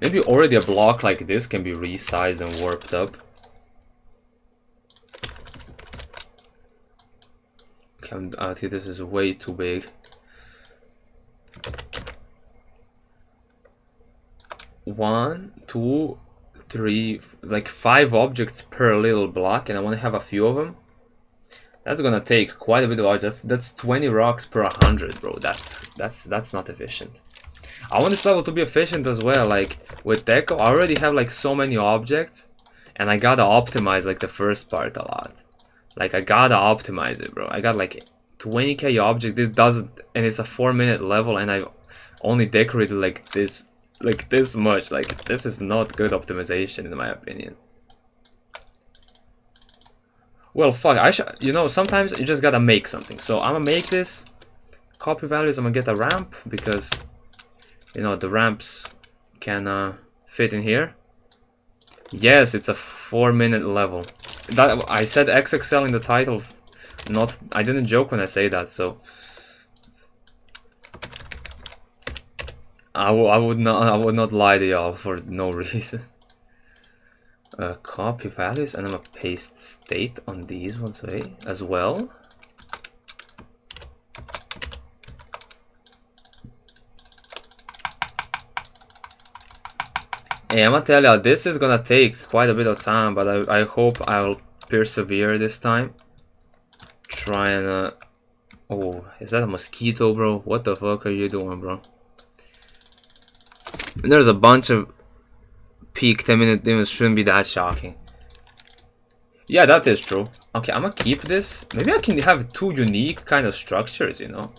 Maybe already a block like this can be resized and warped up. I think this is way too big. One, two, like 5 objects per little block, and I want to have a few of them. That's gonna take quite a bit of objects. That's 20 rocks per 100, bro. That's not efficient. I want this level to be efficient as well. Like with Deco, I already have like so many objects, and I gotta optimize like the first part a lot. Like I gotta optimize it, bro. I got like 20k object. It doesn't, and it's a 4-minute level, and I've only decorated like this much. Like this is not good optimization in my opinion. Well, fuck. You know, sometimes you just gotta make something. So I'm gonna make this copy values. I'm gonna get a ramp because, you know, the ramps can fit in here. Yes, it's a 4-minute level. That I said XXL in the title. Not, I didn't joke when I say that. So I would not lie to y'all for no reason. Copy values, and I'm gonna paste state on these ones as well. Hey, I'm gonna tell you, this is gonna take quite a bit of time, but I hope I'll persevere this time. Try and oh, is that a mosquito, bro? What the fuck are you doing, bro? There's a bunch of peak 10-minute demons, shouldn't be that shocking. Yeah, that is true. Okay, I'm gonna keep this. Maybe I can have 2 unique kind of structures, you know?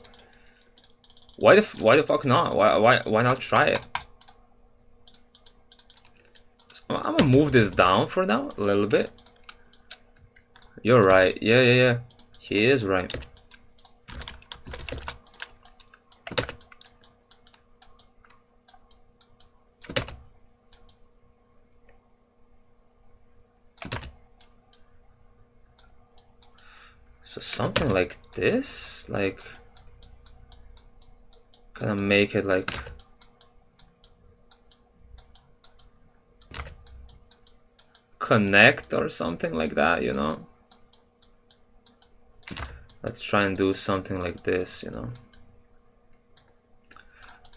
Why the fuck not? Why not try it? So I'm gonna move this down for now a little bit. You're right. Yeah. He is right. So something like this, like kind of make it like connect or something like that, you know. Let's try and do something like this, you know.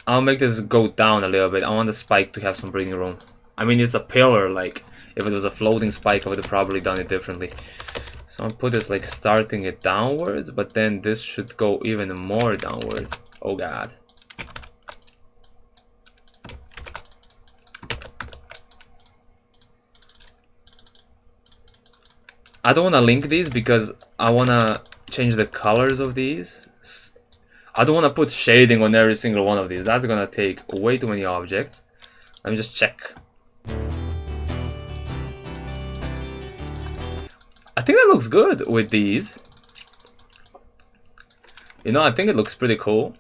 I'll make this go down a little bit. I want the spike to have some breathing room. I mean, it's a pillar, like if it was a floating spike I would have probably done it differently. So I'll put this like starting it downwards, but then this should go even more downwards. Oh god. I don't want to link these because I want to change the colors of these. I don't want to put shading on every single one of these. That's gonna take way too many objects. Let me just check. I think that looks good with these. You know, I think it looks pretty cool.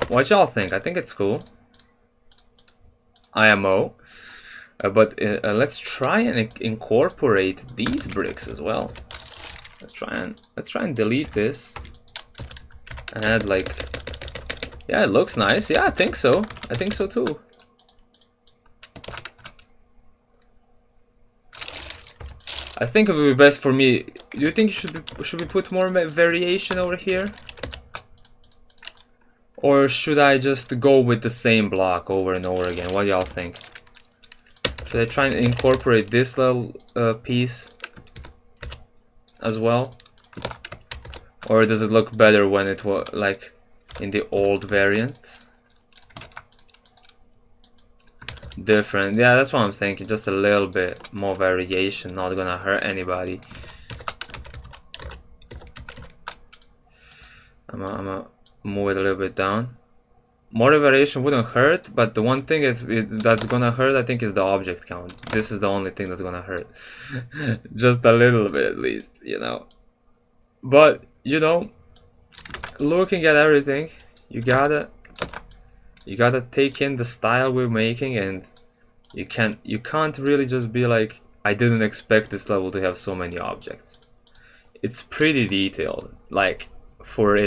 What y'all think? I think it's cool. IMO. But let's try and incorporate these bricks as well. Let's try and delete this and add like, yeah, it looks nice. Yeah, I think so. I think so too. I think it would be best for me. Do you think should we put more variation over here? Or should I just go with the same block over and over again? What do y'all think? Should I try and incorporate this little piece as well? Or does it look better when it was like in the old variant? Different. Yeah, that's what I'm thinking. Just a little bit more variation, not gonna hurt anybody. I'm gonna move it a little bit down. More variation wouldn't hurt, but the one thing that's gonna hurt, I think, is the object count. This is the only thing that's gonna hurt. Just a little bit at least, you know. But, you know, looking at everything, you gotta take in the style we're making, and you can't really just be like, I didn't expect this level to have so many objects. It's pretty detailed, like for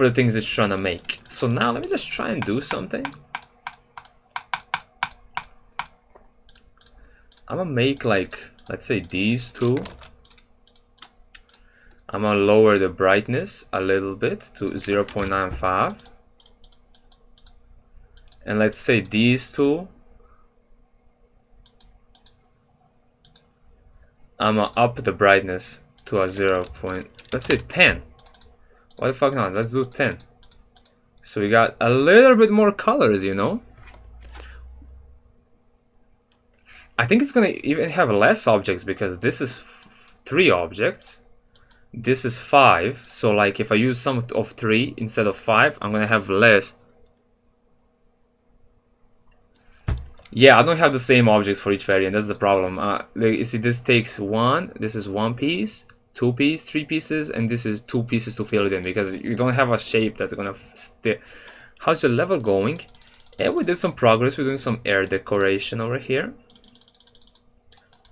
the things it's trying to make. So now let me just try and do something. I'm gonna make like, let's say these two. I'm gonna lower the brightness a little bit to 0.95. And let's say these two, I'm gonna up the brightness to a 0 point. Let's say 10. Why the fuck not? Let's do 10. So we got a little bit more colors, you know? I think it's gonna even have less objects because this is 3 objects. This is 5. So like if I use sum of 3 instead of 5, I'm gonna have less. Yeah, I don't have the same objects for each variant. That's the problem. You see, this takes 1. This is 1 piece, 2 pieces, 3 pieces, and this is 2 pieces to fill it in because you don't have a shape that's gonna stick. How's your level going? Yeah, we did some progress. We're doing some air decoration over here.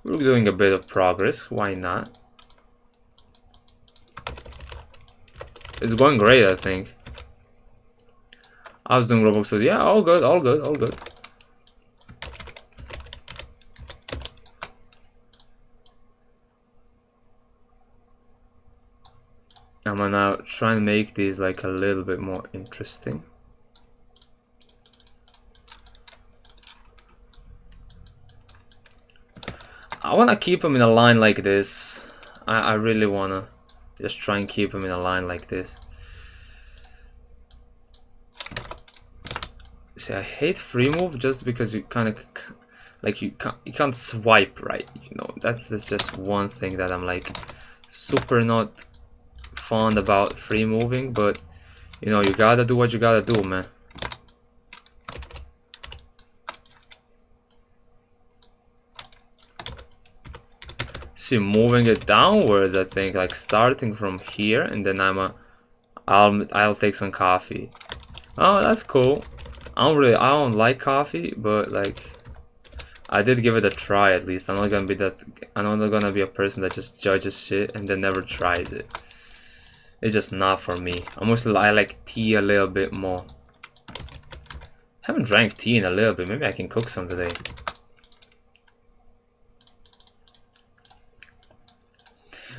We're doing a bit of progress. Why not? It's going great, I think. I was doing Roblox with, yeah, all good, all good, all good. I'm gonna now try and make these like a little bit more interesting. I wanna keep them in a line like this. I really wanna just try and keep them in a line like this. See, I hate free move just because you kind of like you can't swipe right. You know, that's just one thing that I'm like super not fond about free moving, but you know, you gotta do what you gotta do, man. See, moving it downwards, I think, like starting from here, and then I'll take some coffee. Oh, that's cool. I don't like coffee, but like I did give it a try at least. I'm not gonna be a person that just judges shit and then never tries it. It's just not for me. I like tea a little bit more. Haven't drank tea in a little bit. Maybe I can cook some today.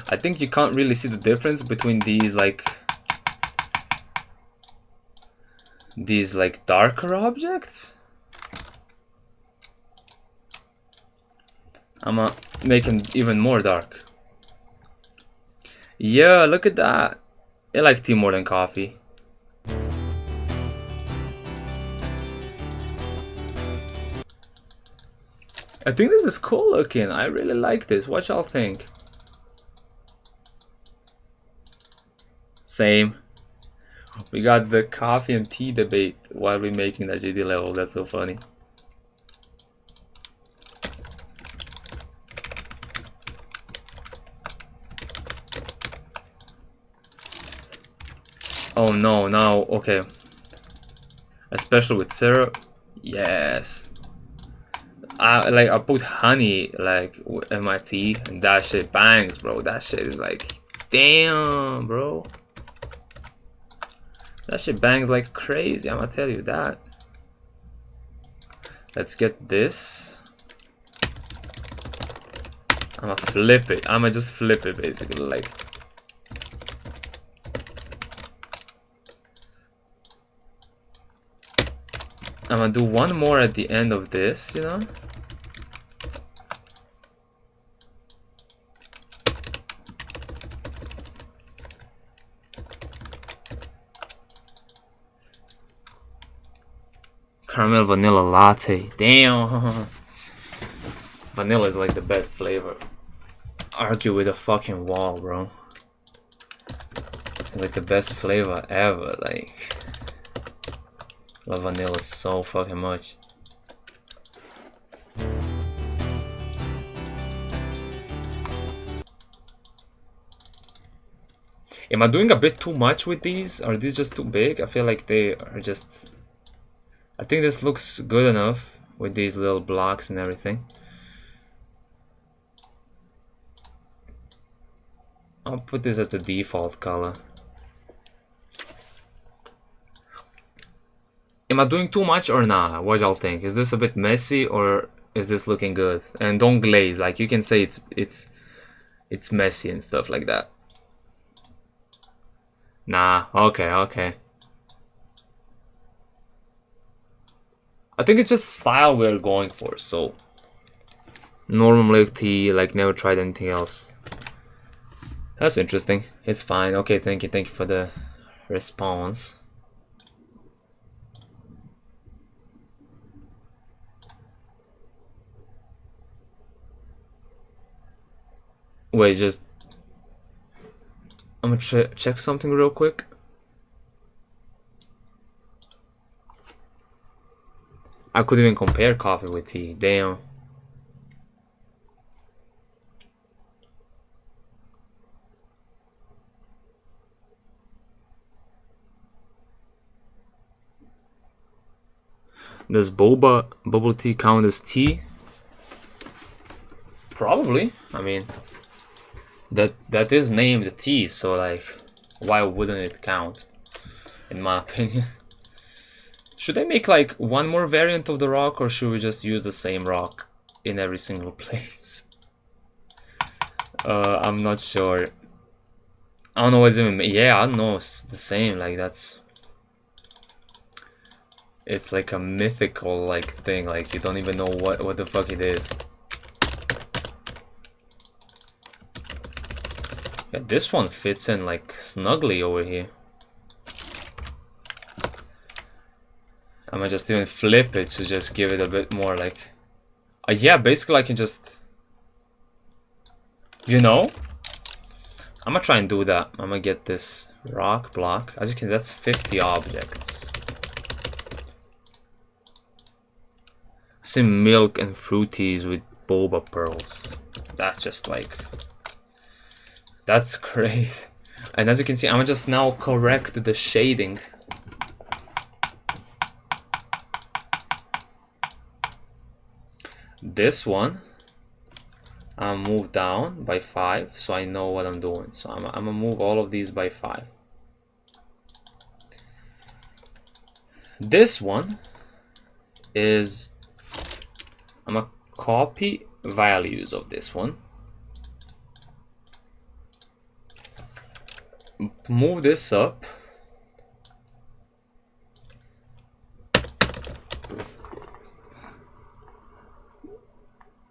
I think you can't really see the difference between these like darker objects. I'm gonna make them even more dark. Yeah, look at that. I like tea more than coffee. I think this is cool looking. I really like this. What y'all think? Same. We got the coffee and tea debate while we're making that GD level. That's so funny. Oh no, now, okay. Especially with syrup. Yes. I put honey like in my tea and that shit bangs, bro. That shit is like, damn, bro. That shit bangs like crazy, I'm gonna tell you that. Let's get this. I'm gonna flip it. I'm gonna just flip it basically, like. I'm gonna do one more at the end of this, you know? Caramel vanilla latte. Damn. Vanilla is like the best flavor. Argue with a fucking wall, bro. It's like the best flavor ever, like. Love vanilla so fucking much. Am I doing a bit too much with these? Are these just too big? I feel like they are just... I think this looks good enough with these little blocks and everything. I'll put this at the default color. Am I doing too much or not? What y'all think? Is this a bit messy or is this looking good? And don't glaze. Like you can say it's messy and stuff like that. Nah. Okay. Okay. I think it's just style we're going for. So Normal milk tea, like never tried anything else. That's interesting. It's fine. Okay, thank you for the response. Wait, just I'm gonna check something real quick. I could even compare coffee with tea. Damn. Does bubble tea count as tea? Probably. I mean, that is named tea, so like, why wouldn't it count? In my opinion. Should I make like one more variant of the rock, or should we just use the same rock in every single place? I'm not sure. I don't know what's even. Yeah, I don't know. It's the same. Like that's. It's like a mythical like thing. Like you don't even know what the fuck it is. Yeah, this one fits in like snugly over here. I might just even flip it to just give it a bit more like... yeah, basically I can just... You know? I'm gonna try and do that. I'm gonna get this rock block. As you can see, that's 50 objects. I see milk and fruities with boba pearls. That's just like... That's great. And as you can see, I'm gonna just now correct the shading. This one I'll move down by 5 so I know what I'm doing. So I'm gonna move all of these by 5. This one is I'm gonna copy values of this one, move this up.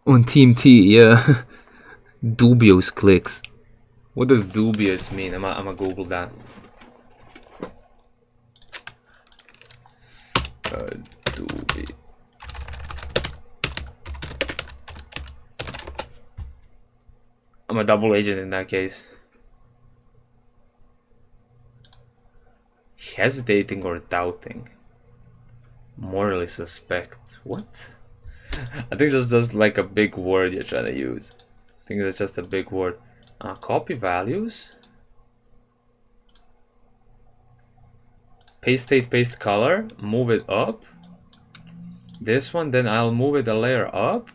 On Team T, yeah. Dubious clicks. What does dubious mean? I'm gonna Google that. I'm a double agent in that case. Hesitating or doubting. Morally suspect. What? I think that's just like a big word you're trying to use. I think that's just a big word. Copy values. Paste state, paste color. Move it up. This one, then I'll move it a layer up.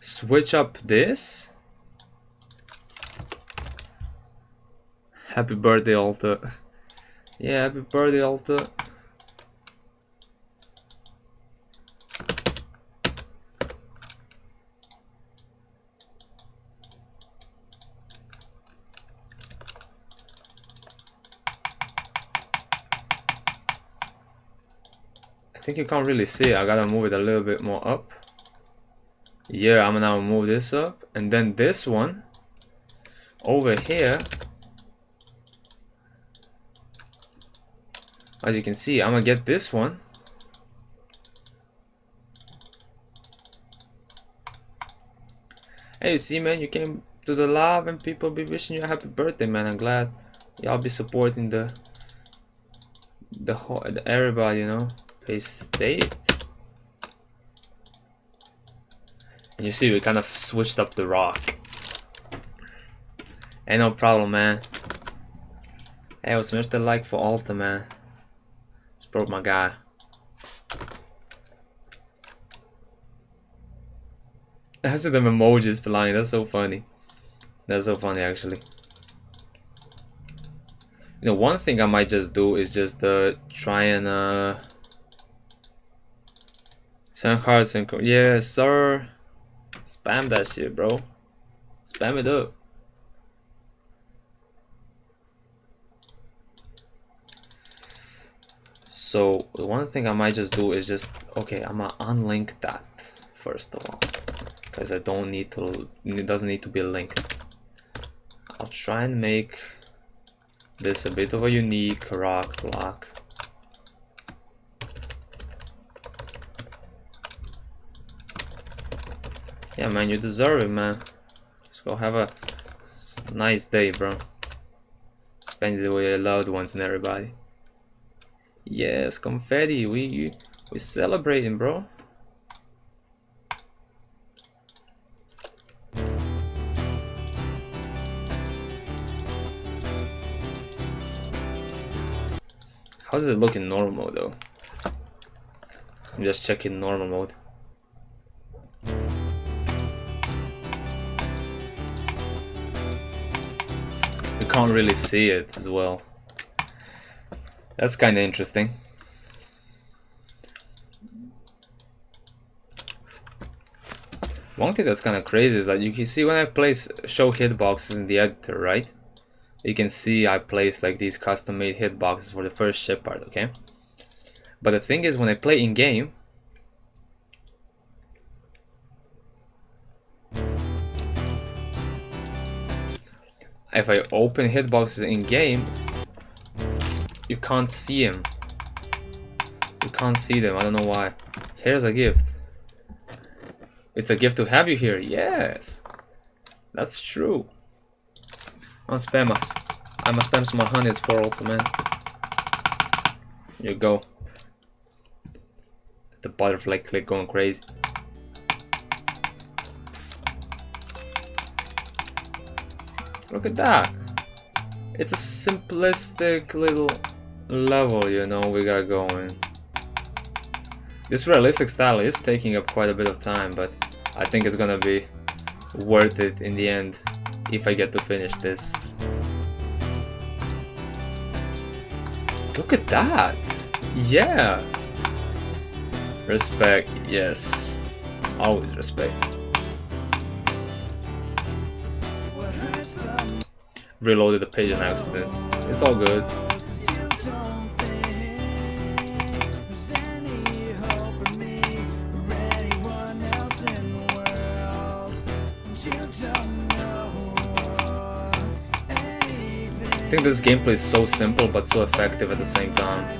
Switch up this. Happy birthday, Alta. Yeah, happy birthday, Alta. I think you can't really see it. I gotta move it a little bit more up. Yeah, I'm gonna now move this up. And then this one over here, as you can see, I'm gonna get this one. Hey, you see, man, you came to the live and people be wishing you a happy birthday, man. I'm glad y'all be supporting the everybody, you know. Paste state. And you see, we kind of switched up the rock. Ain't no problem, man. Hey, I'll smash the like for Alta, man. Support my guy. I see them emojis flying. That's so funny. That's so funny, actually. You know, one thing I might just do is just try and send cards and yes, sir. Spam that shit, bro. Spam it up. So the one thing I might just do is just, okay, I'm gonna unlink that first of all. because I don't need to. It doesn't need to be linked. I'll try and make this a bit of a unique rock block. Yeah, man, you deserve it, man. Just go have a nice day, bro. Spend it with your loved ones and everybody. Yes, confetti. We celebrating, bro. How's it look in normal mode though? I'm just checking normal mode. You can't really see it as well. That's kind of interesting. One thing that's kind of crazy is that you can see when I place show hitboxes in the editor, right? You can see I placed like these custom made hitboxes for the first ship part, okay? But the thing is, when I play in game, if I open hitboxes in game, you can't see them. You can't see them. I don't know why. Here's a gift. It's a gift to have you here. Yes, that's true. I'm gonna spam some more honeys for also, man. Here you go. The butterfly click going crazy. Look at that. It's a simplistic little level, you know, we got going. This realistic style is taking up quite a bit of time, but I think it's gonna be worth it in the end if I get to finish this. Look at that! Yeah! Respect, yes. Always respect. Reloaded the page on accident. It's all good. I think this gameplay is so simple but so effective at the same time.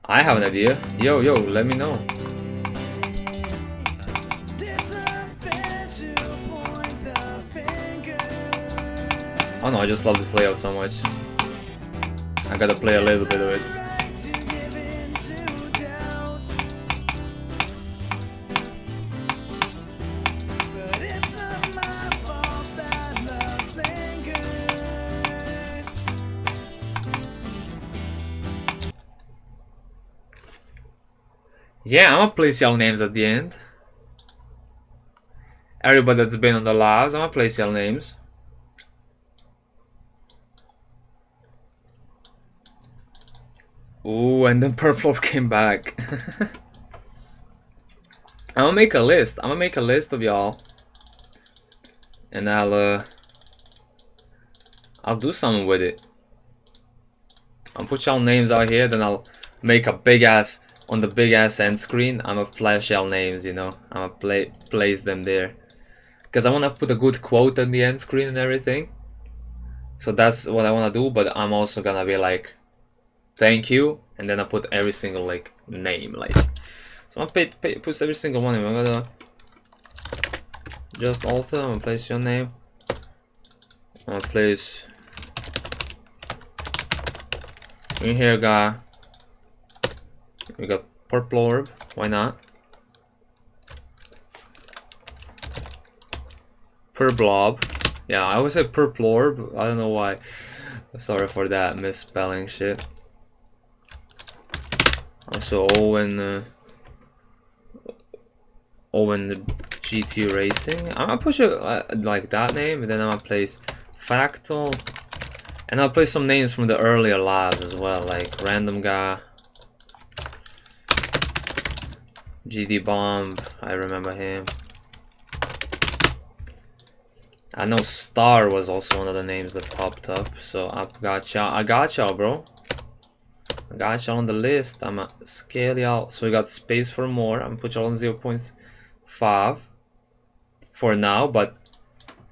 I have an idea. Yo, let me know. Oh no, I just love this layout so much. I gotta play a little bit of it. Yeah, I'm gonna place y'all names at the end. Everybody that's been on the lives, I'm gonna place y'all names. Ooh, and then Purple came back. I'm gonna make a list. I'm gonna make a list of y'all, and I'll do something with it. I'll put y'all names out here, then I'll make a big ass on the big ass end screen. I'm gonna flash y'all names, you know. I'm gonna place them there, because I wanna put a good quote on the end screen and everything. So that's what I wanna do. But I'm also gonna be like, thank you, and then I put every single like name, like. So I'm gonna put every single one. I'm gonna just alter. I'm gonna place your name. I'm gonna place in here, guy. We got Purple Orb. Why not? Purblob. Yeah, I always say Purple Orb. I don't know why. Sorry for that misspelling shit. Also Owen GT Racing. I'm gonna push it like that name, and then I'm gonna place Fractal, and I'll place some names from the earlier lives as well, like Random Guy, GD Bomb. I remember him. I know Star was also one of the names that popped up, so I got y'all, bro. I got y'all on the list. I'ma scale y'all. So we got space for more. I'm gonna put y'all on 0.5 for now, but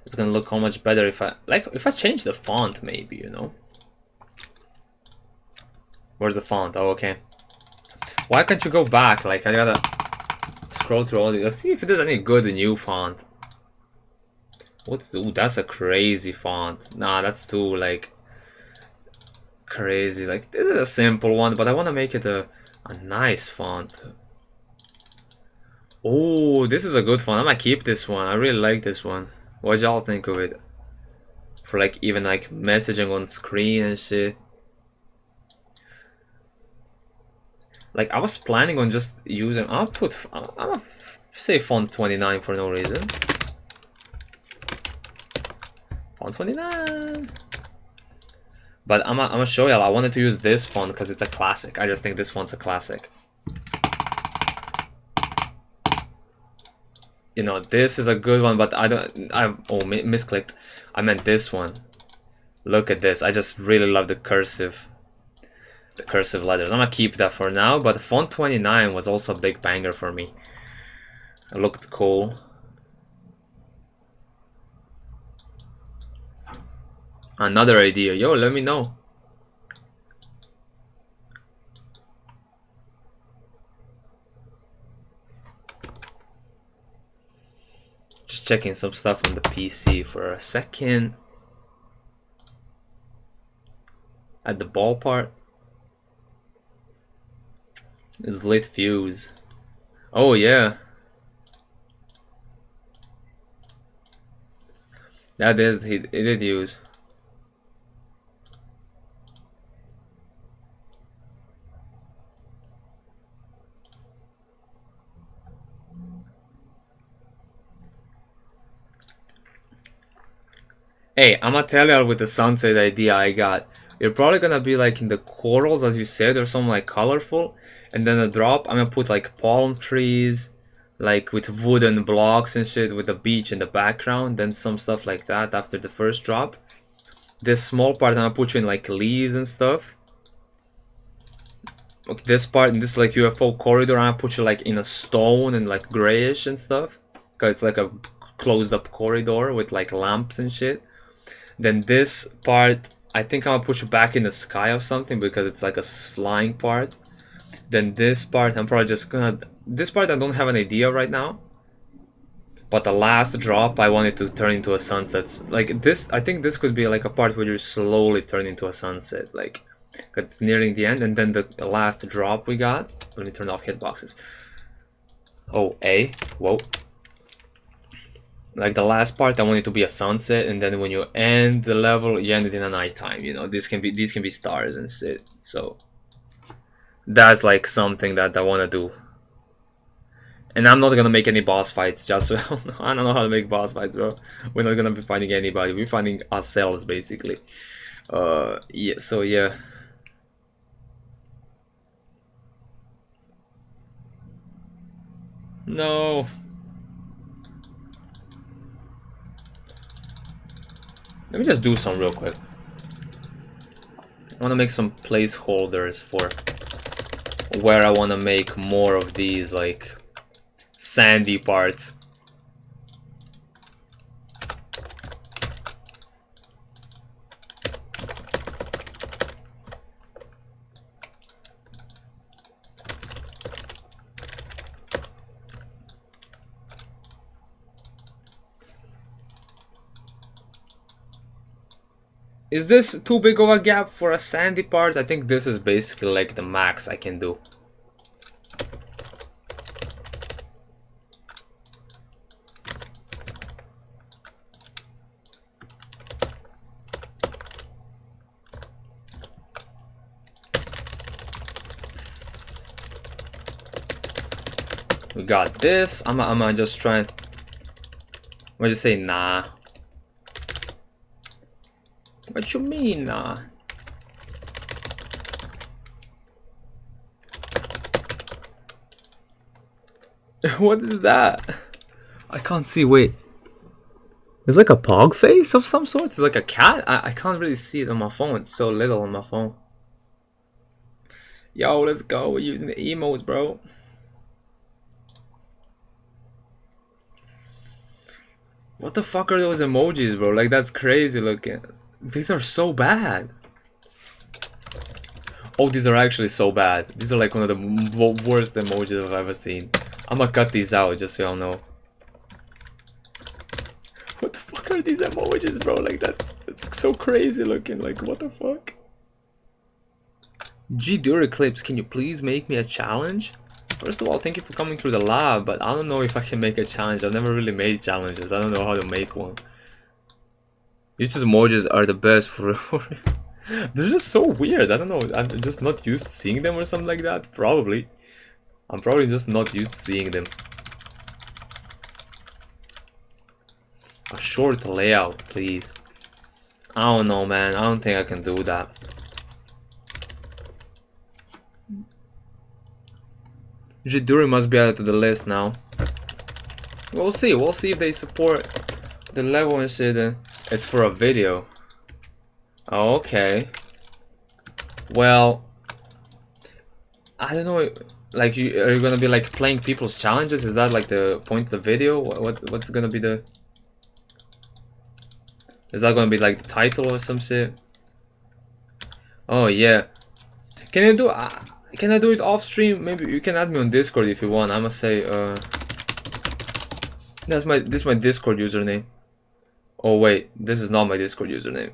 it's gonna look how much better if I change the font, maybe, you know. Where's the font? Oh, okay. Why can't you go back? Like, I gotta scroll through all these. Let's see if there's any good new font. Ooh, that's a crazy font. Nah, that's too, like, crazy. Like, this is a simple one, but I want to make it a nice font. Oh, this is a good font. I'm gonna keep this one. I really like this one. What y'all think of it? For, like, even, like, messaging on screen and shit. Like, I was planning on just using... I'm gonna say font 29 for no reason. Font 29. But I'm gonna show y'all. I wanted to use this font because it's a classic. I just think this font's a classic. You know, this is a good one, but misclicked. I meant this one. Look at this. I just really love the cursive letters. I'm gonna keep that for now, but font 29 was also a big banger for me. It looked cool. Another idea. Yo, let me know. Just checking some stuff on the PC for a second. At the ball part. Is lit fuse. Oh yeah. That is it did use. Hey, I'm gonna tell y'all with the sunset idea I got. You're probably gonna be like in the corals, as you said, or something like colorful. And then a drop, I'm gonna put like palm trees, like with wooden blocks and shit, with the beach in the background. Then some stuff like that after the first drop. This small part, I'm gonna put you in like leaves and stuff. Okay, this part, in this like UFO corridor, I'm gonna put you like in a stone and like grayish and stuff. Cause it's like a closed up corridor with like lamps and shit. Then this part, I think I'm gonna put you back in the sky or something because it's like a flying part. Then this part, I'm probably just gonna... This part I don't have an idea right now. But the last drop, I wanted to turn into a sunset. Like this, I think this could be like a part where you slowly turn into a sunset. Like, it's nearing the end. And then the last drop we got... Let me turn off hitboxes. Oh, A. Whoa. Like the last part, I want it to be a sunset, and then when you end the level, you end it in a nighttime. You know, these can be stars and shit. So that's like something that I want to do. And I'm not gonna make any boss fights. Just so I don't know how to make boss fights, bro. We're not gonna be fighting anybody. We're fighting ourselves, basically. Yeah. So yeah. No. Let me just do some real quick. I want to make some placeholders for where I want to make more of these like sandy parts. Is this too big of a gap for a sandy part? I think this is basically like the max I can do. We got this. I'm just trying. I'm gonna just say nah. What you mean, nah? What is that? I can't see. Wait. It's like a pog face of some sort. It's like a cat. I can't really see it on my phone. It's so little on my phone. Yo, let's go. We're using the emotes, bro. What the fuck are those emojis, bro? Like, that's crazy looking. These are so bad. Oh, these are actually so bad. These are like one of the worst emojis I've ever seen. I'm gonna cut these out just so y'all know. What the fuck are these emojis, bro? Like, that's so crazy looking. Like, what the fuck? G Duraclips, can you please make me a challenge? First of all, thank you for coming through the lab, but I don't know if I can make a challenge. I've never really made challenges. I don't know how to make one. YouTube's emojis are the best for they're just so weird. I don't know. I'm just not used to seeing them or something like that. Probably. I'm probably just not used to seeing them. A short layout, please. I don't know, man. I don't think I can do that. Jiduri must be added to the list now. We'll see. We'll see if they support the level and shit. It's for a video. Okay. Well, I don't know. Like, are you gonna be like playing people's challenges? Is that like the point of the video? What's gonna be the? Is that gonna be like the title or some shit? Oh yeah. Can I do? Can I do it off stream? Maybe you can add me on Discord if you want. I'ma say this is my Discord username. Oh wait, this is not my Discord username.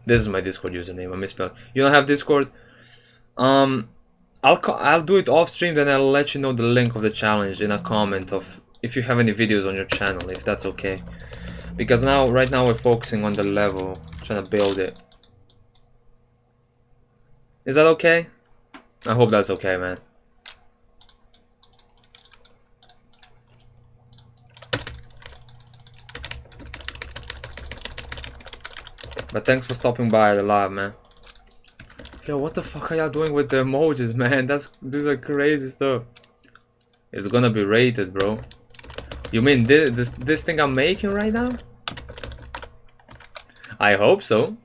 This is my Discord username. I misspelled. You don't have Discord? I'll do it off stream, then I'll let you know the link of the challenge in a comment of if you have any videos on your channel, if that's okay. Because right now we're focusing on the level, trying to build it. Is that okay? I hope that's okay, man. But thanks for stopping by the live, man. Yo, what the fuck are y'all doing with the emojis, man? These are crazy stuff. It's gonna be rated, bro. You mean this thing I'm making right now? I hope so.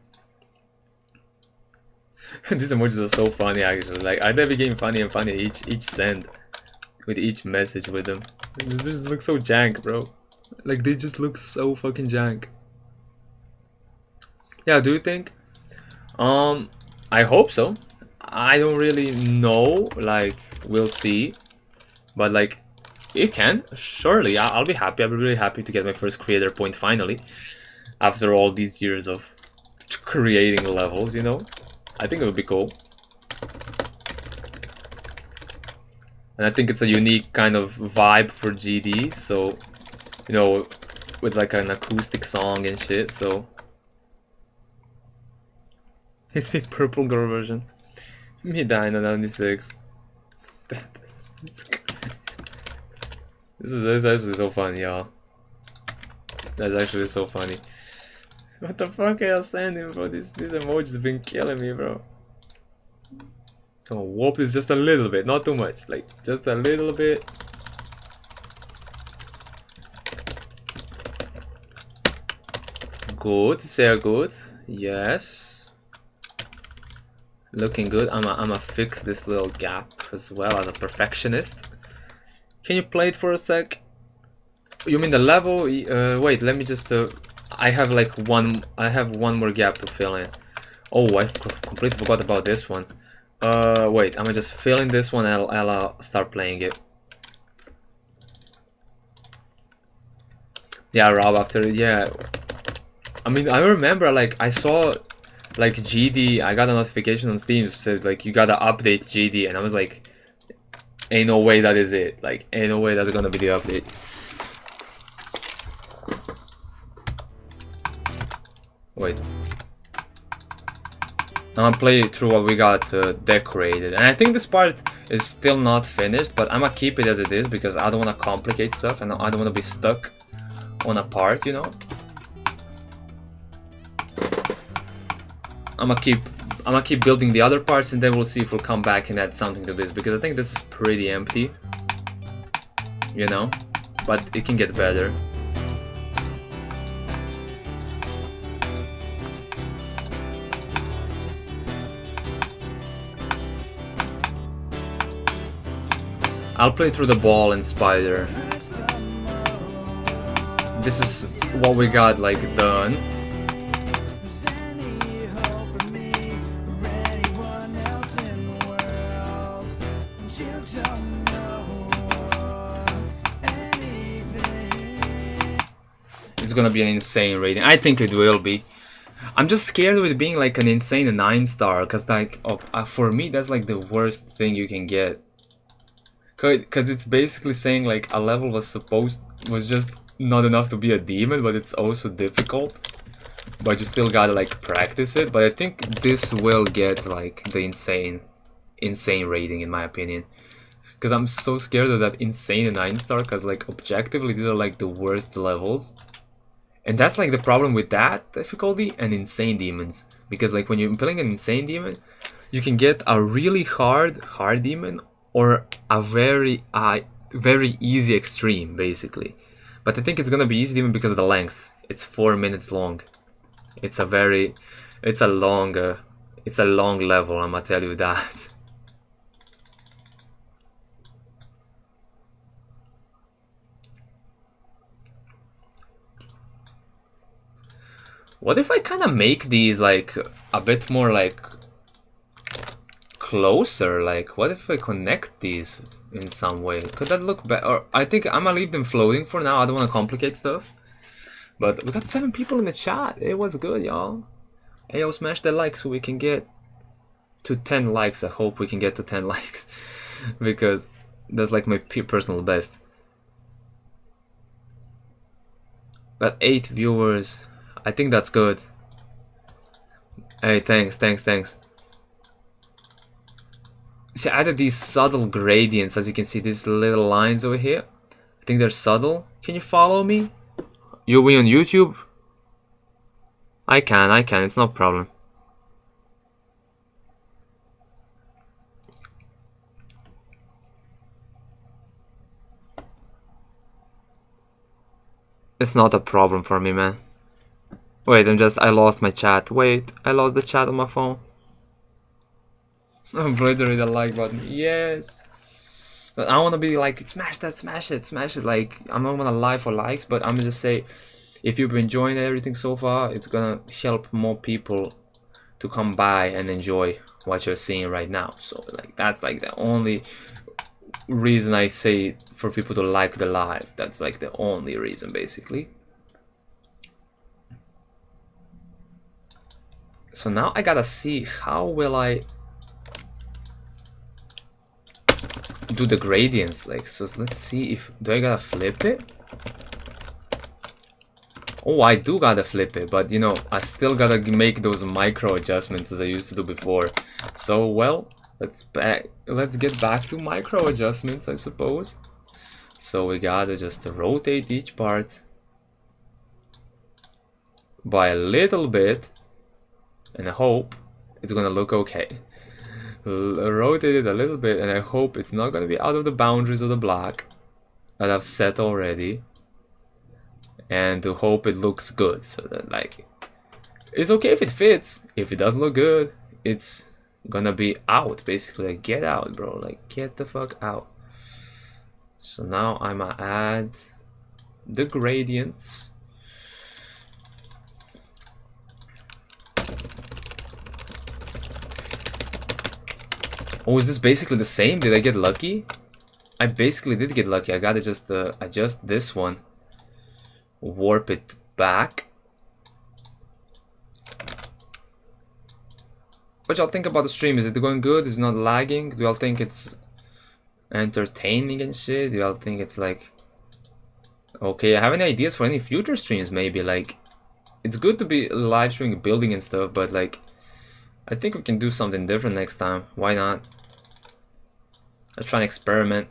These emojis are so funny, actually. Like, they became funny and funny each send, with each message with them. They just look so jank, bro. Like, they just look so fucking jank. Yeah, do you think? I hope so. I don't really know. Like, we'll see. But like, it can. Surely, I'll be happy. I'll be really happy to get my first creator point finally, after all these years of creating levels. You know, I think it would be cool. And I think it's a unique kind of vibe for GD. So, you know, with like an acoustic song and shit. So. It's me, purple girl version. Me dying at 96. This is actually so funny, y'all. That's actually so funny. What the fuck are y'all sending, bro? These emojis been killing me, bro. Come on, warp this just a little bit, not too much. Like, just a little bit. Good, sehr good. Yes. Looking good. I'ma fix this little gap as well as a perfectionist. Can you play it for a sec? You mean the level? Wait, let me just. I have like one more gap to fill in. Oh, I completely forgot about this one. Wait, I'ma just fill in this one and I'll start playing it. Yeah, Rob. After yeah. I mean, I remember like I saw. Like GD, I got a notification on Steam said like you gotta update GD, and I was like, ain't no way that is it. Like, ain't no way that's gonna be the update. Wait, I'm gonna play through what we got decorated, and I think this part is still not finished, but I'm gonna keep it as it is because I don't want to complicate stuff and I don't want to be stuck on a part, you know. I'm gonna keep building the other parts, and then we'll see if we'll come back and add something to this, because I think this is pretty empty, you know, but it can get better. I'll play through the ball and spider. This is what we got like done. It's gonna be an insane rating. I think it will be. I'm just scared with it being like an insane 9-star, cause like for me that's like the worst thing you can get. Cause it's basically saying like a level was just not enough to be a demon, but it's also difficult. But you still gotta like practice it. But I think this will get like the insane rating in my opinion. Cause I'm so scared of that insane 9-star, cause like objectively these are like the worst levels. And that's like the problem with that difficulty and insane demons. Because like when you're playing an insane demon, you can get a really hard demon or a very easy extreme basically. But I think it's gonna be easy demon because of the length. It's 4 minutes long. It's a long level, I'm gonna tell you that. What if I kind of make these like a bit more like closer? Like, what if I connect these in some way? Could that look better? Or I think I'm gonna leave them floating for now. I don't want to complicate stuff. But we got 7 people in the chat. It was good, y'all. Hey, yo, smash that like so we can get to 10 likes. I hope we can get to 10 likes because that's like my personal best. Got 8 viewers. I think that's good. Hey, thanks. See, I added these subtle gradients, as you can see, these little lines over here. I think they're subtle. Can you follow me? You'll be on YouTube? I can, it's no problem. It's not a problem for me, man. Wait, I lost my chat. Wait, I lost the chat on my phone. I'm literally the like button. Yes. But I want to be like, smash it. Like, I'm not gonna lie for likes, but I'm gonna just say, if you've been enjoying everything so far, it's gonna help more people to come by and enjoy what you're seeing right now. So, like, that's like the only reason I say for people to like the live. That's like the only reason, basically. So now I gotta see how will I do the gradients. Like, so let's see if do I gotta flip it. Oh, I do gotta flip it, but you know, I still gotta make those micro adjustments as I used to do before. So well, let's get back to micro adjustments, I suppose. So we gotta just rotate each part by a little bit. And I hope it's gonna look okay. Rotate it a little bit, and I hope it's not gonna be out of the boundaries of the block that I've set already. And to hope it looks good, so that like it's okay if it fits. If it doesn't look good, it's gonna be out. Basically, like, get out, bro. Like, get the fuck out. So now I'ma add the gradients. Oh, is this basically the same? Did I get lucky? I basically did get lucky. I gotta just adjust this one. Warp it back. What y'all think about the stream? Is it going good? Is it not lagging? Do y'all think it's entertaining and shit? Do y'all think it's like... Okay, I have any ideas for any future streams maybe? Like, it's good to be live streaming building and stuff, but like, I think we can do something different next time. Why not? Let's try and experiment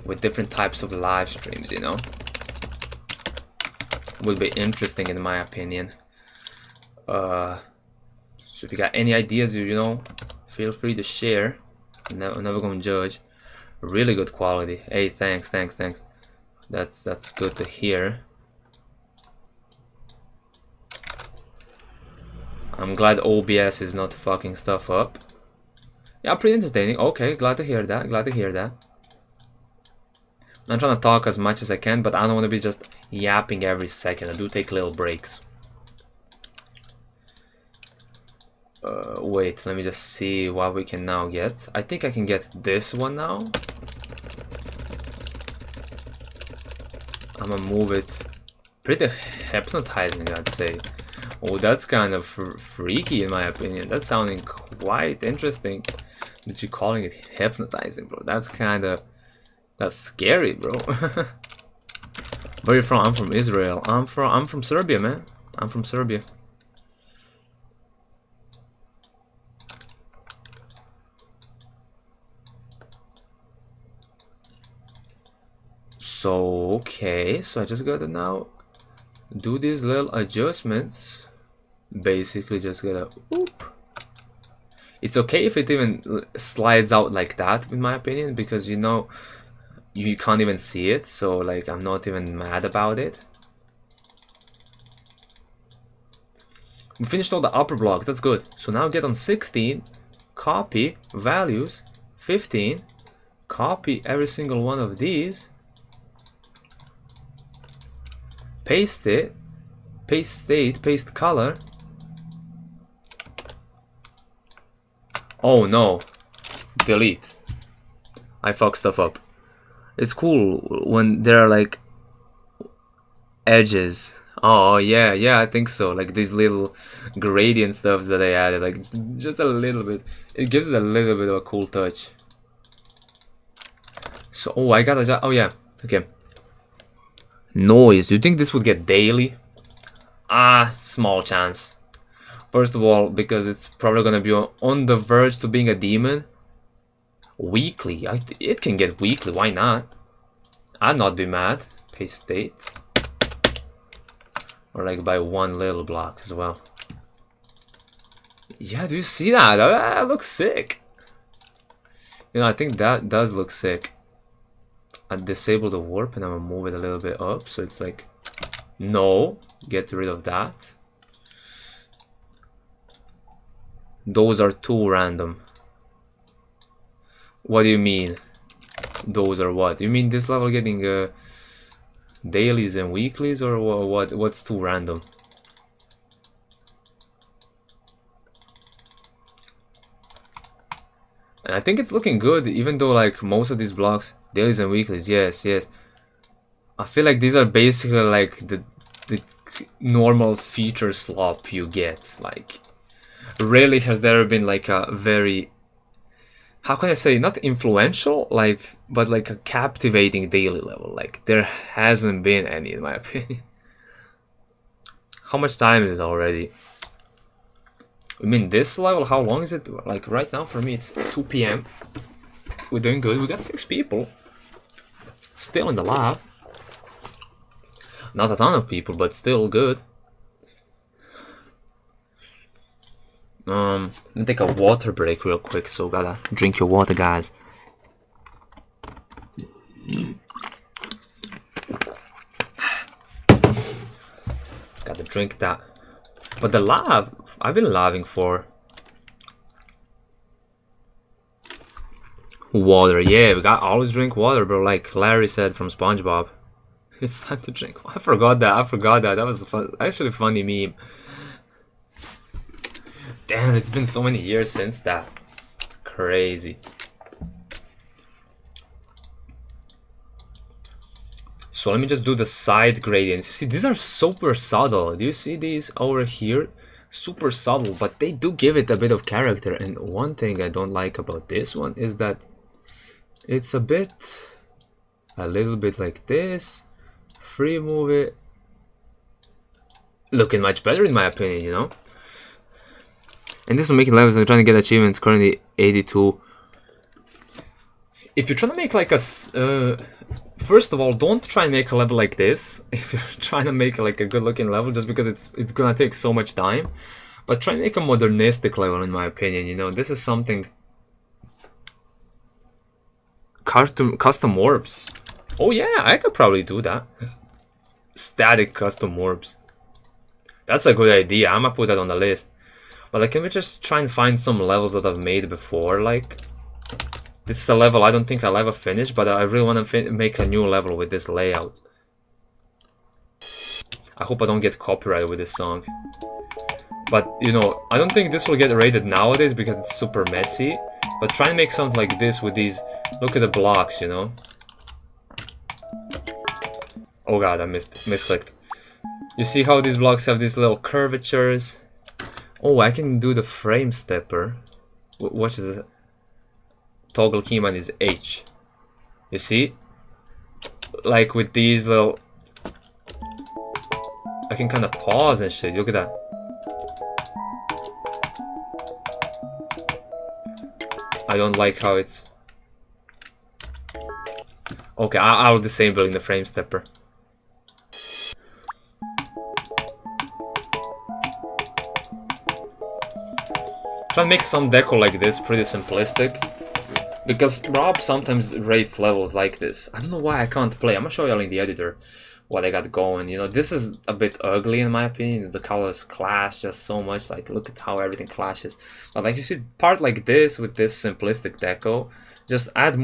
with different types of live streams, you know? Will be interesting in my opinion. So if you got any ideas, you know, feel free to share. I'm never gonna judge. Really good quality. Hey, thanks. That's good to hear. I'm glad OBS is not fucking stuff up. Yeah, pretty entertaining. Okay, glad to hear that. Glad to hear that. I'm trying to talk as much as I can, but I don't want to be just yapping every second. I do take little breaks. Wait, let me just see what we can now get. I think I can get this one now. I'm gonna move it. Pretty hypnotizing, I'd say. Oh, that's kind of freaky in my opinion. That's sounding quite interesting. That you're calling it hypnotizing, bro. That's scary, bro. Where are you from? I'm from Israel. I'm from Serbia, man. I'm from Serbia. So okay, so I just gotta now do these little adjustments. Basically just gotta whoop. It's okay if it even slides out like that, in my opinion, because you know you can't even see it, so like I'm not even mad about it. We finished all the upper block, that's good. So now get on 16, copy values, 15, copy every single one of these, paste it, paste state, paste color. Oh no, delete. I fucked stuff up. It's cool when there are like edges. Oh yeah, I think so. Like these little gradient stuffs that I added, like just a little bit. It gives it a little bit of a cool touch. So, oh, I gotta, oh yeah, okay. Noise, do you think this would get daily? Ah, small chance. First of all, because it's probably gonna be on the verge to being a demon. Weekly, it can get weekly, why not? I'd not be mad. Paste state. Or like by one little block as well. Yeah, do you see that? That looks sick. You know, I think that does look sick. I disable the warp and I'm gonna move it a little bit up, so it's like, no, get rid of that. Those are too random. What do you mean? Those are what? You mean this level getting dailies and weeklies, or what? What's too random? And I think it's looking good, even though like most of these blocks, dailies and weeklies, yes. I feel like these are basically like the normal feature slop you get. Like, rarely has there been like a very, how can I say, not influential, like, but like a captivating daily level. Like, there hasn't been any, in my opinion. How much time is it already? I mean, this level, how long is it? Like, right now, for me, it's 2 p.m. We're doing good. We got 6 people. Still in the lab. Not a ton of people, but still good. Let me take a water break real quick, so gotta drink your water, guys. Gotta drink that. But the lab, I've been laving for water. Yeah, we got always drink water, bro. Like Larry said from SpongeBob, it's time to drink. I forgot that. That was actually a funny meme. Damn, it's been so many years since that. Crazy. So let me just do the side gradients. You see, these are super subtle. Do you see these over here? Super subtle, but they do give it a bit of character. And one thing I don't like about this one is that it's a little bit like this. Free move it. Looking much better in my opinion, you know? And this will make it levels. I'm trying to get achievements. Currently 82. If you're trying to make like a first of all, don't try and make a level like this. If you're trying to make like a good looking level, just because it's gonna take so much time. But try and make a modernistic level, in my opinion. You know, this is something. Custom orbs. Oh yeah, I could probably do that. Static custom orbs. That's a good idea. I'm gonna put that on the list. But like, can we just try and find some levels that I've made before? Like, this is a level I don't think I'll ever finish, but I really want to make a new level with this layout. I hope I don't get copyrighted with this song. But, you know, I don't think this will get rated nowadays because it's super messy. But try and make something like this with these... Look at the blocks, you know? Oh god, I misclicked. You see how these blocks have these little curvatures? Oh, I can do the frame stepper. What is it? Toggle keyman is H. You see? Like with these little... I can kind of pause and shit. Look at that. I don't like how it's... Okay, I'll disable in the frame stepper. Try and make some deco like this, pretty simplistic. Because Rob sometimes rates levels like this. I don't know why I can't play. I'm gonna show you all in the editor what I got going. You know, this is a bit ugly in my opinion. The colors clash just so much. Like, look at how everything clashes. But like, you see part like this with this simplistic deco, just add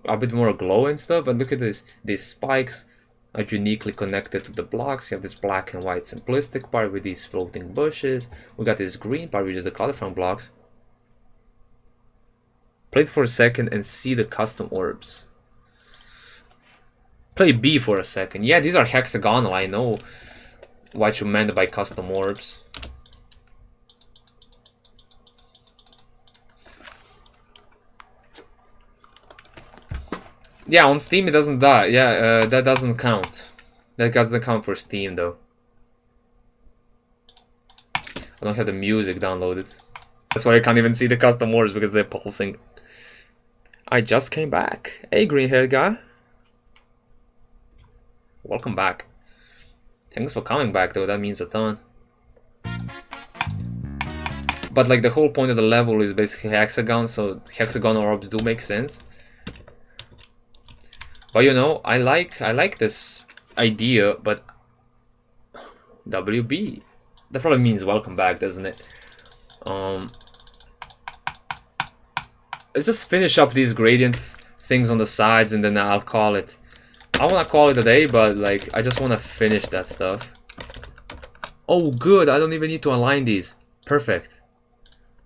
a bit more glow and stuff. But look at this, these spikes are uniquely connected to the blocks. You have this black and white simplistic part with these floating bushes. We got this green part, which is the color from blocks. Play it for a second and see the custom orbs. Play B for a second. Yeah, these are hexagonal. I know what you meant by custom orbs. Yeah, on Steam it doesn't die. Yeah, that doesn't count. That doesn't count for Steam though. I don't have the music downloaded. That's why I can't even see the custom orbs, because they're pulsing. I just came back. Hey, green-haired guy. Welcome back. Thanks for coming back, though. That means a ton. But like, the whole point of the level is basically hexagon, so hexagonal orbs do make sense. But you know, I like this idea, but WB. That probably means welcome back, doesn't it? Let's just finish up these gradient things on the sides and then I'll call it. I want to call it a day, but like, I just want to finish that stuff. Oh good, I don't even need to align these. Perfect.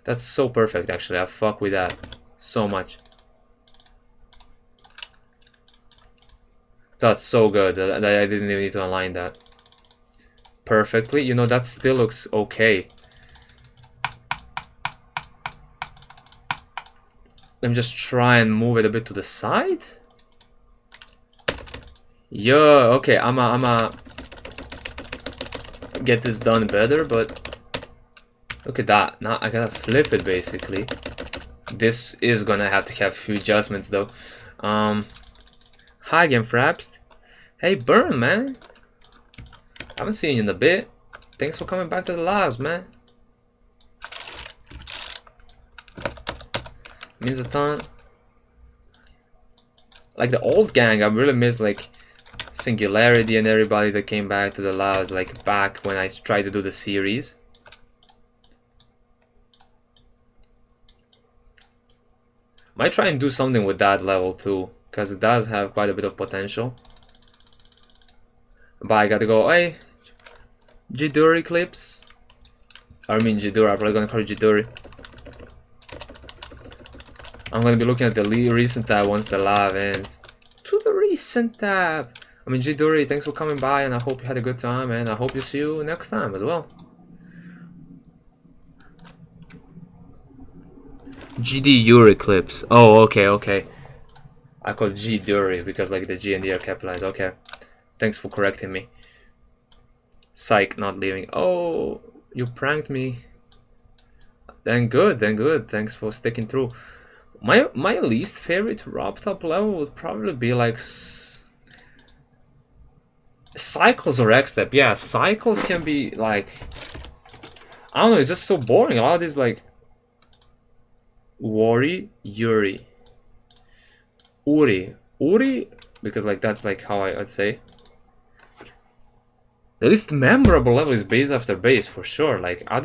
That's so perfect actually, I fuck with that so much. That's so good that I didn't even need to align that perfectly. You know, that still looks okay. Let me just try and move it a bit to the side. Yeah, okay, I'ma get this done better, but look at that. Now I gotta flip it basically. This is gonna have to have a few adjustments though. Hi again, Frapst. Hey, Burn, man. I haven't seen you in a bit. Thanks for coming back to the lives, man. Means a ton. Like the old gang, I really miss like Singularity and everybody that came back to the lives, like back when I tried to do the series. Might try and do something with that level too, because it does have quite a bit of potential. But I gotta go, hey, Jiduri clips. I mean Jiduri, I'm probably gonna call it Jiduri. I'm gonna be looking at the recent tab once the live ends. To the recent tab. I mean Jiduri, thanks for coming by and I hope you had a good time and I hope you see you next time as well. GD Yuri clips. Oh, okay, okay. I call G Dury because like the G and D are capitalized. Okay. Thanks for correcting me. Psych, not leaving. Oh, you pranked me. Then good, then good. Thanks for sticking through. My least favorite Rob Top level would probably be like Cycles or X-Step. Yeah, Cycles can be like, I don't know, it's just so boring. A lot of these like Wori, Yuri, Uri, because like that's like how I'd say. The least memorable level is base after base for sure. Like I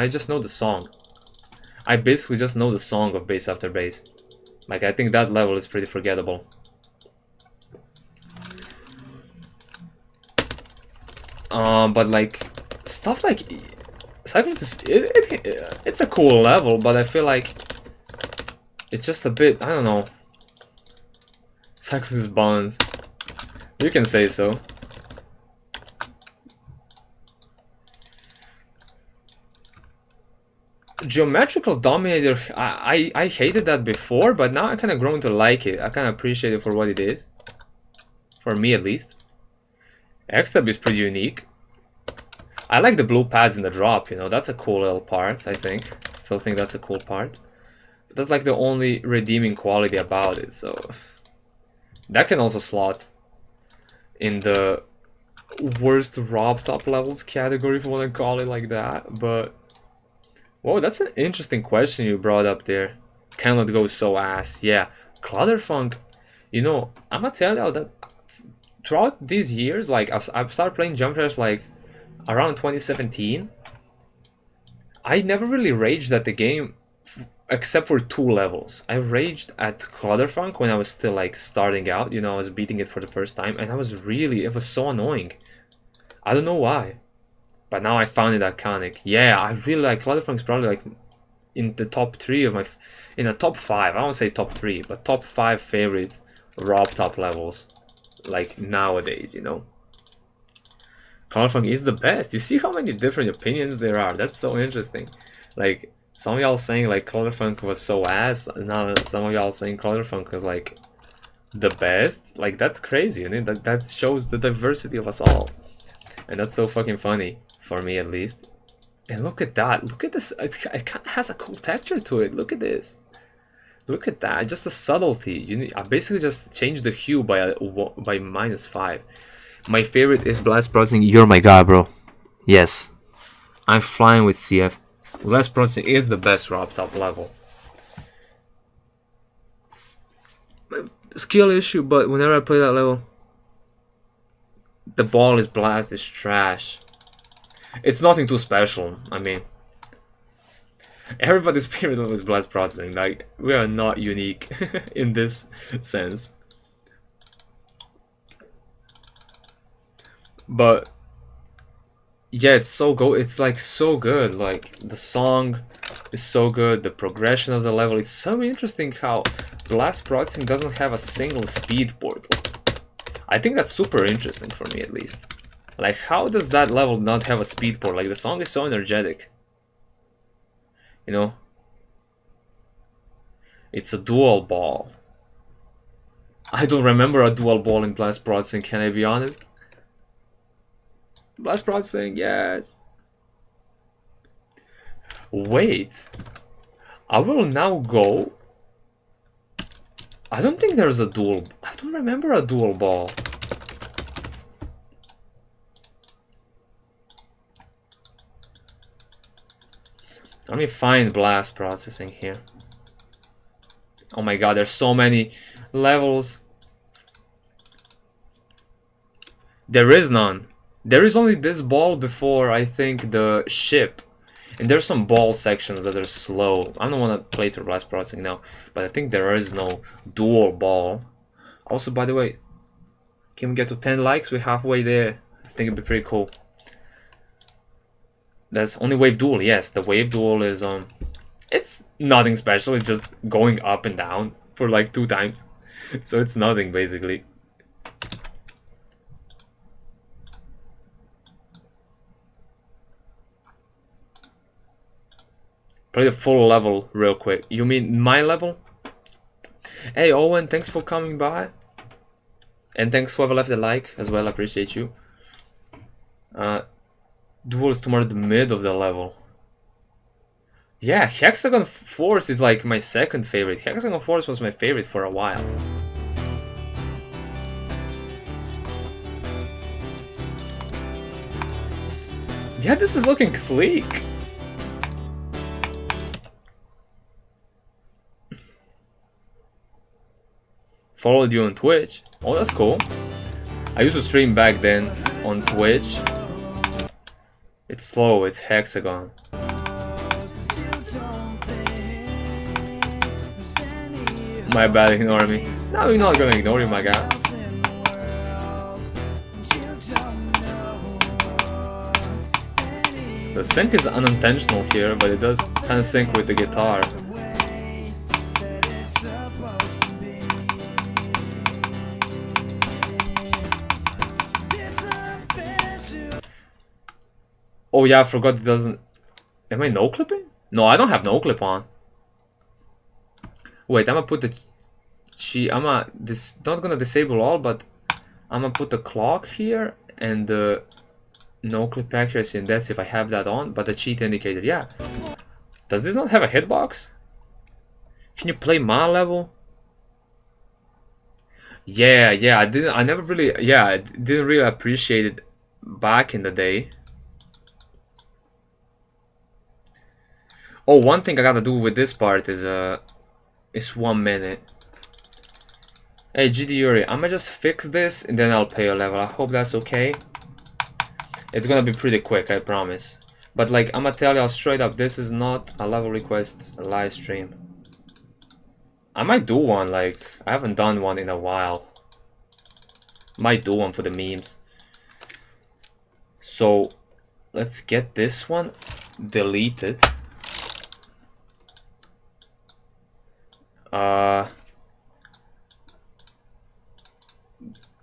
just know the song. I basically just know the song of base after base. Like, I think that level is pretty forgettable. But like stuff like Cyclops is it's a cool level, but I feel like it's just a bit, I don't know. Cyclops is buns. You can say so. Geometrical Dominator, I hated that before, but now I kind of grown to like it. I kind of appreciate it for what it is. For me, at least. X-Tab is pretty unique. I like the blue pads in the drop, you know, that's a cool little part, I think. Still think that's a cool part. But that's like the only redeeming quality about it, so... That can also slot in the worst ROB top levels category, if you want to call it like that, but... Whoa, that's an interesting question you brought up there. Cannot go so ass. Yeah, Clutterfunk, you know, I'm gonna tell you that throughout these years, like, I've started playing Jump Trash, like, around 2017. I never really raged at the game, except for 2 levels. I raged at Clutterfunk when I was still, like, starting out, you know, I was beating it for the first time, and it was so annoying. I don't know why. But now I found it iconic. Yeah, I really like Clutterfunk's probably like in the top 3 of my, in the top 5. I won't say top 3, but top 5 favorite ROB top levels, like nowadays, you know. Clutterfunk is the best. You see how many different opinions there are. That's so interesting. Like some of y'all saying like Clutterfunk was so ass. Now some of y'all saying Clutterfunk was like the best. Like that's crazy. You know? That shows the diversity of us all, and that's so fucking funny. For me, at least. And look at that. Look at this. It kind of has a cool texture to it. Look at this. Look at that. Just the subtlety. I basically just changed the hue by -5. My favorite is Blast Processing. You're my guy, bro. Yes. I'm flying with CF. Blast Processing is the best ROB top level. Skill issue, but whenever I play that level, the ball is blast is trash. It's nothing too special. I mean, everybody's favorite level is Blast Processing. Like, we are not unique in this sense. But yeah, it's like so good. Like the song is so good. The progression of the level. It's so interesting how Blast Processing doesn't have a single speed portal. I think that's super interesting for me, at least. Like, how does that level not have a speed port? Like, the song is so energetic. You know? It's a dual ball. I don't remember a dual ball in Blast Processing, can I be honest? Blast Processing, yes. Wait. I will now go. I don't think there's a dual. I don't remember a dual ball. Let me find Blast Processing here. Oh my god, there's so many levels. There is none. There is only this ball before, I think, the ship. And there's some ball sections that are slow. I don't want to play through Blast Processing now, but I think there is no dual ball. Also, by the way, can we get to 10 likes? We're halfway there. I think it'd be pretty cool. That's only wave duel. Yes, the wave duel is it's nothing special. It's just going up and down for like 2 times. So it's nothing basically. Play the full level real quick. You mean my level? Hey Owen, thanks for coming by. And thanks whoever left a like as well, I appreciate you. Duel is tomorrow the mid of the level. Yeah, Hexagon Force is like my second favorite. Hexagon Force was my favorite for a while. Yeah, this is looking sleek. Followed you on Twitch. Oh, that's cool. I used to stream back then on Twitch. It's slow, it's Hexagon. My bad, ignore me. No, you're not gonna ignore you, my guy. The sync is unintentional here, but it does kind of sync with the guitar. Oh yeah, I forgot it doesn't... Am I no clipping? No, I don't have no clip on. Wait, I'm gonna put the... not gonna disable all, but I'm gonna put the clock here and the no clip accuracy, and that's if I have that on, but the cheat indicator, yeah. Does this not have a hitbox? Can you play my level? Yeah, I didn't really appreciate it back in the day. Oh, one thing I gotta do with this part is 1 minute. Hey GD Yuri, I'ma just fix this and then I'll pay a level. I hope that's okay. It's gonna be pretty quick, I promise. But like, I'ma tell y'all straight up, this is not a level request live stream. I might do one, like, I haven't done one in a while. Might do one for the memes. So, let's get this one deleted.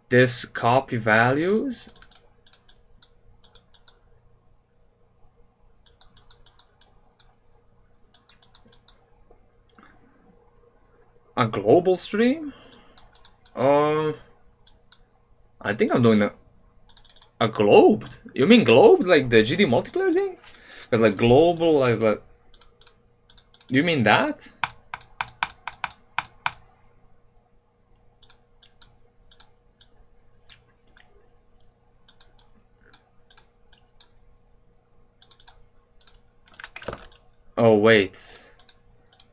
This copy values. A global stream? I think I'm doing a globed. You mean globed, like the GD multiplayer thing? Because like global is like... Do you mean that? Oh wait,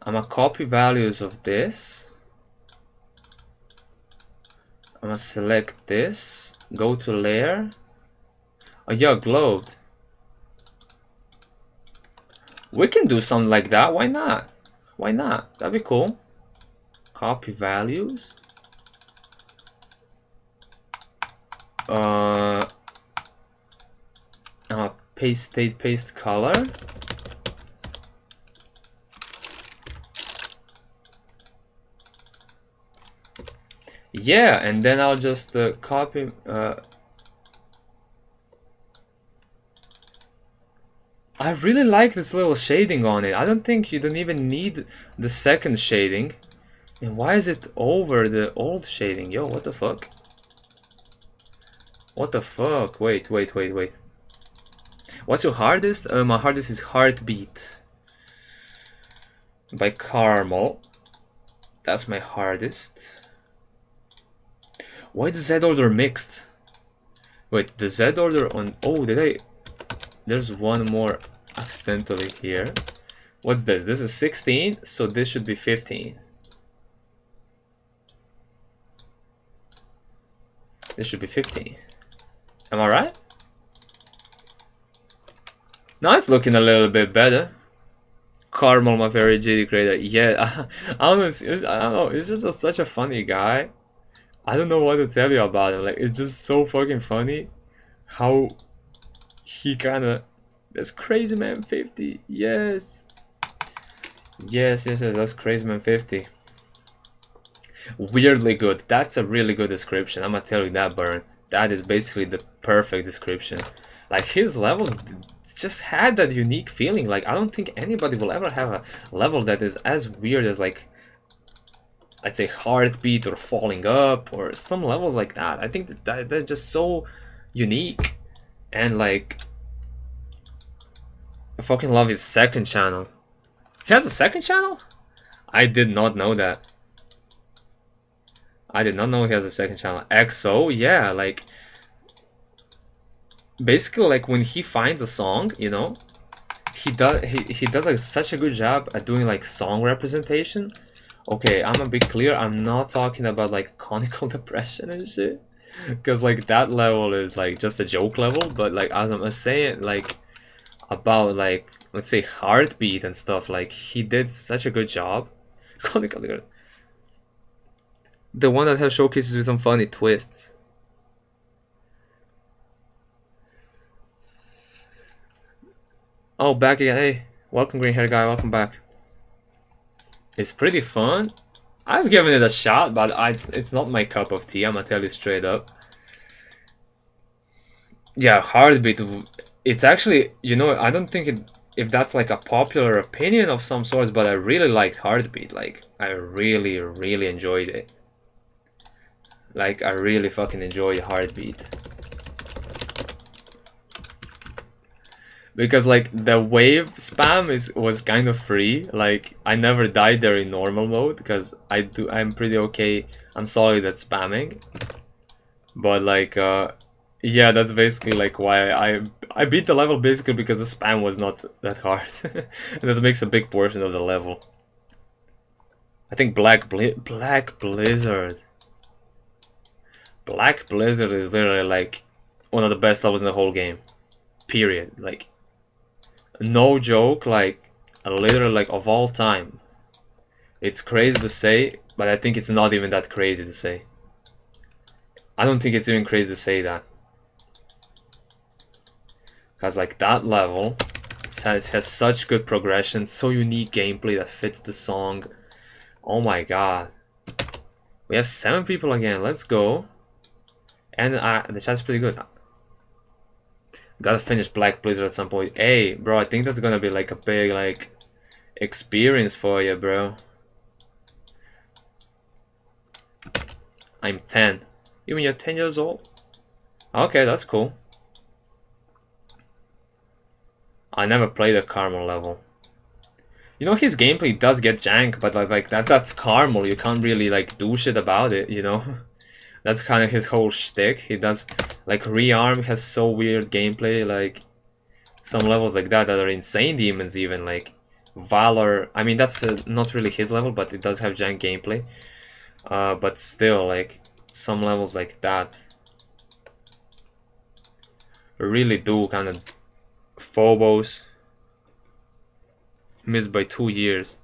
I'm gonna copy values of this. I'm gonna select this, go to layer. Oh yeah, globed. We can do something like that, why not? Why not? That'd be cool. Copy values. Paste state, paste color. Yeah, and then I'll just copy. I really like this little shading on it. I don't think you don't even need the second shading. And why is it over the old shading? Yo, what the fuck? What the fuck? Wait. What's your hardest? My hardest is Heartbeat by Caramel. That's my hardest. Why is the Z order mixed? Wait, the Z order on... Oh, did I... There's one more accidentally here. What's this? This is 16, so this should be 15. This should be 15. Am I right? Now it's looking a little bit better. Caramel, my favorite GD creator. Yeah, I don't know. It's just such a funny guy. I don't know what to tell you about him. Like, it's just so fucking funny how he kind of... That's Crazy Man 50. Yes. Yes. That's Crazy Man 50. Weirdly good. That's a really good description. I'm gonna tell you that, Burn. That is basically the perfect description. Like, his levels just had that unique feeling. Like, I don't think anybody will ever have a level that is as weird as, like, I'd say Heartbeat or Falling Up or some levels like that. I think that they're just so unique. And like, I fucking love his second channel. He has a second channel? I did not know that. I did not know he has a second channel. XO, yeah, like, basically like when he finds a song, you know, he does like such a good job at doing like song representation. Okay, I'm gonna be clear, I'm not talking about like conical depression and shit, because like that level is like just a joke level, but like as I'm saying, like about like, let's say Heartbeat and stuff, like he did such a good job. Conical depression. The one that have showcases with some funny twists. Oh, back again. Hey, welcome, green hair guy. Welcome back. It's pretty fun. I've given it a shot, but it's not my cup of tea. I'm gonna tell you straight up. Yeah, Heartbeat. It's actually, you know, I don't think if that's like a popular opinion of some sorts, but I really liked Heartbeat. Like, I really, really enjoyed it. Like, I really fucking enjoyed Heartbeat. Because like the wave spam was kind of free. Like, I never died there in normal mode because I'm pretty okay. I'm solid at spamming. But like yeah, that's basically like why I beat the level, basically because the spam was not that hard. And that makes a big portion of the level. I think Black Blizzard. Black Blizzard is literally like one of the best levels in the whole game. Period. Like, no joke, like literally like of all time. It's crazy to say, but I think it's not even that crazy to say. I don't think it's even crazy to say that. Because like that level has such good progression, so unique gameplay that fits the song. Oh my god. We have 7 people again, let's go. And the chat's pretty good. Gotta finish Black Blizzard at some point. Hey, bro, I think that's gonna be like a big like experience for you, bro. I'm 10. You mean you're 10 years old? Okay, that's cool. I never played a Carmel level. You know, his gameplay does get jank, but like that's Carmel. You can't really like do shit about it, you know? That's kind of his whole shtick. He does like Rearm has so weird gameplay, like some levels like that are insane demons even, like Valor. I mean, that's not really his level, but it does have jank gameplay. But still, like some levels like that really do kind of. Phobos missed by 2 years.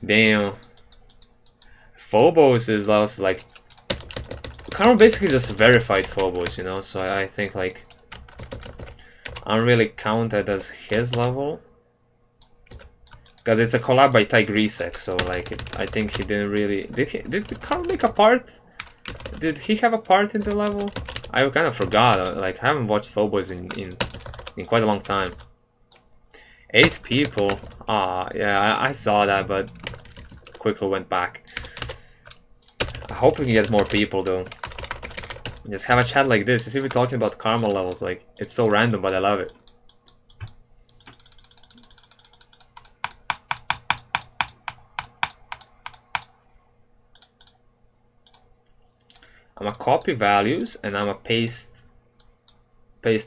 Damn. Phobos is also like kind of basically just verified Phobos, you know, so I think like I don't really count that as his level because it's a collab by Tigrisek, so like I think he didn't really did Carl make a part? Did he have a part in the level? I kind of forgot. Like I haven't watched Phobos in quite a long time. 8 people. Yeah, I saw that, but quickly went back. I hope we can get more people though. Just have a chat like this. You see, we're talking about karma levels. Like, it's so random, but I love it. I'm gonna copy values and I'm gonna paste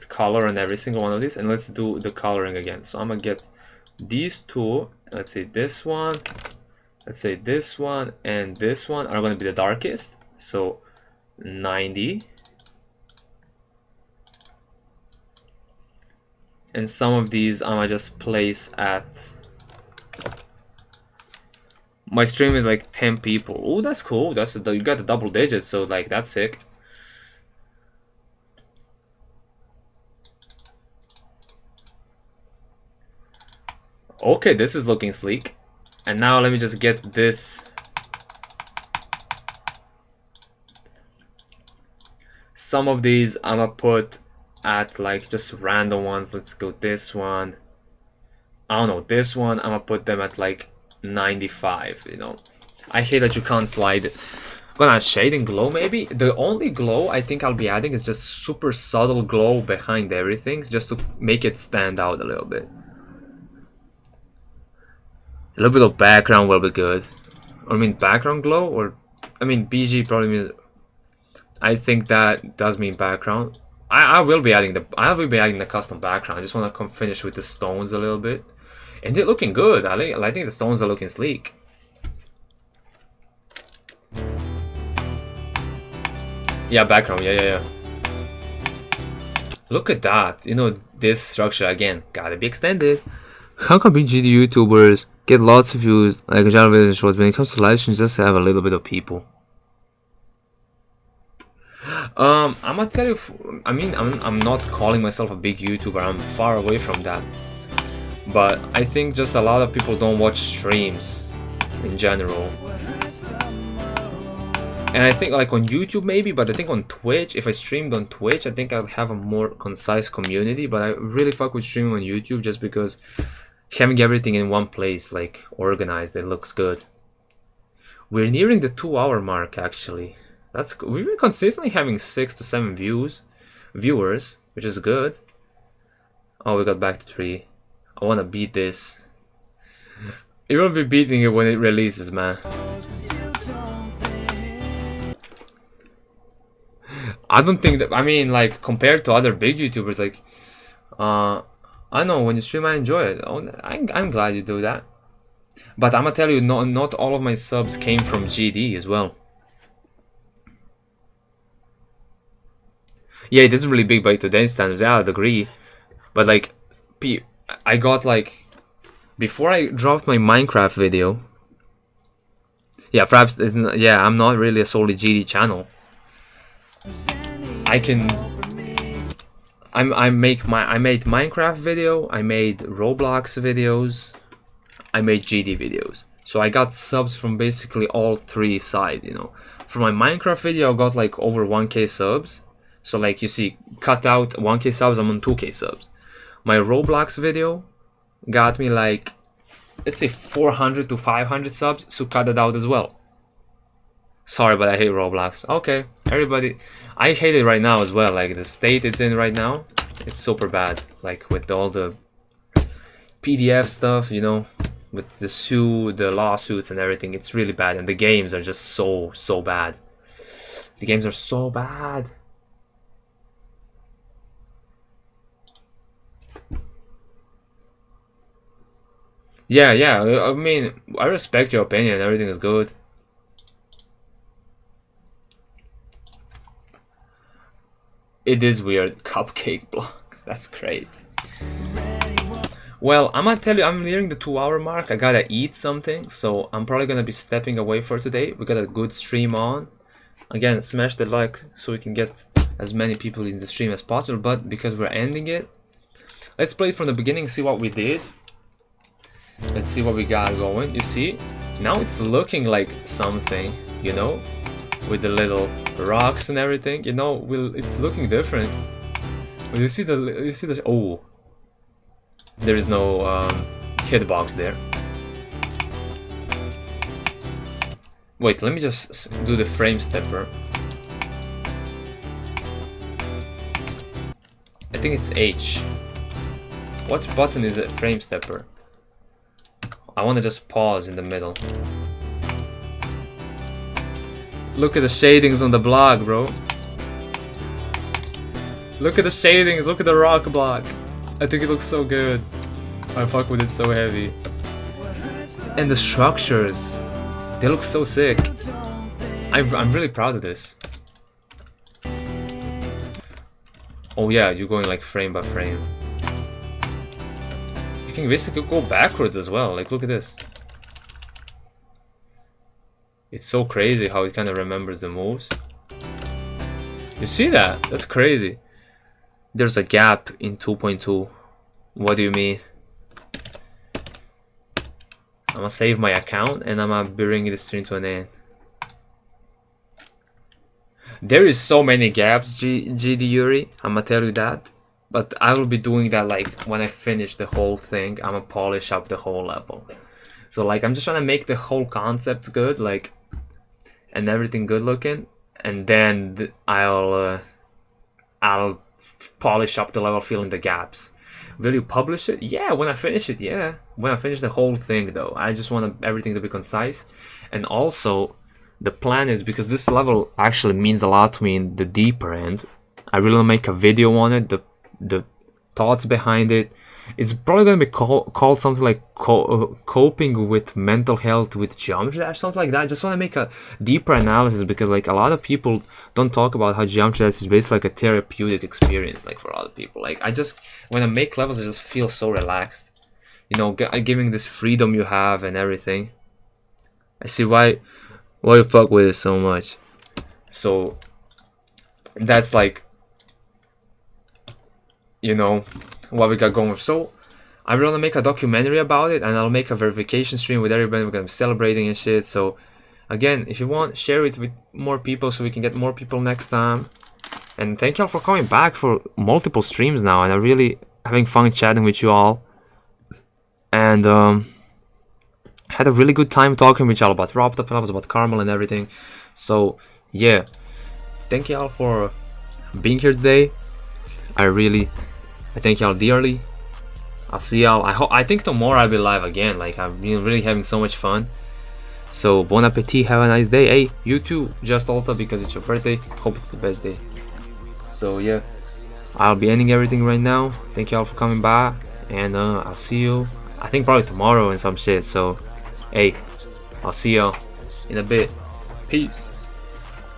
color on every single one of these, and let's do the coloring again. So I'm gonna get these two, let's say this one, let's say this one, and this one are gonna be the darkest, so 90, and some of these I'm gonna just place at, my stream is like 10 people. Oh, that's cool. That's you got the double digits, so like that's sick. Okay, this is looking sleek. And now let me just get this. Some of these I'm gonna put at like just random ones. Let's go this one. I don't know, this one I'm gonna put them at like 95, you know. I hate that you can't slide it. I'm gonna add shade and glow maybe. The only glow I think I'll be adding is just super subtle glow behind everything, just to make it stand out a little bit. A little bit of background will be good. Or I mean background glow, or I mean BG probably means. I think that does mean background. I will be adding the custom background. I just want to come finish with the stones a little bit, and they're looking good. I think the stones are looking sleek. Yeah, background. Yeah. Look at that. You know, this structure again gotta be extended. How come BG YouTubers get lots of views like general videos and shorts, when it comes to live streams just have a little bit of people? I'm gonna tell you. I mean, I'm not calling myself a big YouTuber. I'm far away from that. But I think just a lot of people don't watch streams in general. And I think like on YouTube maybe, but I think on Twitch, if I streamed on Twitch, I think I'd have a more concise community. But I really fuck with streaming on YouTube just because having everything in one place, like organized, it looks good. We're nearing the 2-hour mark actually. We've been consistently having 6 to 7 viewers, which is good. Oh, we got back to 3. I wanna beat this. You will be beating it when it releases, man. I don't think that, I mean, like, compared to other big YouTubers, like, I know when you stream, I enjoy it. I'm glad you do that. But I'm gonna tell you, not all of my subs came from GD as well. Yeah, it isn't really big by today's standards, yeah, I'd agree. But, like, I got, like, before I dropped my Minecraft video, yeah, perhaps isn't, yeah, I'm not really a solely GD channel. I made Minecraft video, I made Roblox videos, I made GD videos. So I got subs from basically all 3 sides, you know. For my Minecraft video, I got like over 1k subs. So like you see, cut out 1k subs, I'm on 2k subs. My Roblox video got me like, let's say 400 to 500 subs, so cut it out as well. Sorry, but I hate Roblox. Okay, everybody, I hate it right now as well. Like the state it's in right now, it's super bad. Like with all the PDF stuff, you know, with the lawsuits and everything, it's really bad. And the games are just so bad. The games are so bad. Yeah, I mean, I respect your opinion. Everything is good. It is weird. Cupcake blocks. That's crazy. Well, I'm gonna tell you, I'm nearing the 2-hour mark. I gotta eat something, so I'm probably gonna be stepping away for today. We got a good stream on. Again, smash the like so we can get as many people in the stream as possible. But because we're ending it, let's play it from the beginning, see what we did. Let's see what we got going. You see, now it's looking like something, you know, with the little rocks and everything. You know, it's looking different. But you see the oh, there is no hitbox there. Wait, let me just do the frame stepper. I think it's H. What button is it? Frame stepper. I want to just pause in the middle. Look at the shadings on the block, bro. Look at the shadings, look at the rock block. I think it looks so good. I fuck with it so heavy. And the structures, they look so sick. I'm really proud of this. Oh yeah, you're going like frame by frame. You can basically go backwards as well. Like, look at this. It's so crazy how it kind of remembers the moves. You see that? That's crazy. There's a gap in 2.2. What do you mean? I'm gonna save my account and I'm gonna bring the stream to an end. There is so many gaps, GD Yuri. I'm gonna tell you that. But I will be doing that like when I finish the whole thing. I'm gonna polish up the whole level. So like I'm just trying to make the whole concept good, like, and everything good looking, and then I'll polish up the level, fill in the gaps. Will you publish it? Yeah, when I finish it, yeah. When I finish the whole thing though. I just want everything to be concise. And also, the plan is, because this level actually means a lot to me in the deeper end, I really want to make a video on it, the thoughts behind it. It's probably going to be called something like coping with mental health with geometry dash, something like that. I just want to make a deeper analysis, because like a lot of people don't talk about how geometry dash is basically like a therapeutic experience, like for a lot of people. Like when I make levels, I just feel so relaxed, you know, giving this freedom you have and everything. I see why you fuck with it so much. So that's like, you know, what we got going. So I really want to make a documentary about it, and I'll make a verification stream with everybody. We're gonna be celebrating and shit. So again, if you want, share it with more people so we can get more people next time. And thank y'all for coming back for multiple streams now, and I'm really having fun chatting with you all. And had a really good time talking with y'all about Rob Top Levels, about Carmel and everything. So yeah, thank y'all for being here today. I thank y'all dearly. I'll see y'all. I think tomorrow I'll be live again. Like, I'm really having so much fun. So bon appetit, have a nice day. Hey, you too, Just Alta, because it's your birthday. Hope it's the best day. So yeah, I'll be ending everything right now. Thank y'all for coming by, and I'll see you, I think probably tomorrow and some shit. So hey, I'll see y'all in a bit. Peace.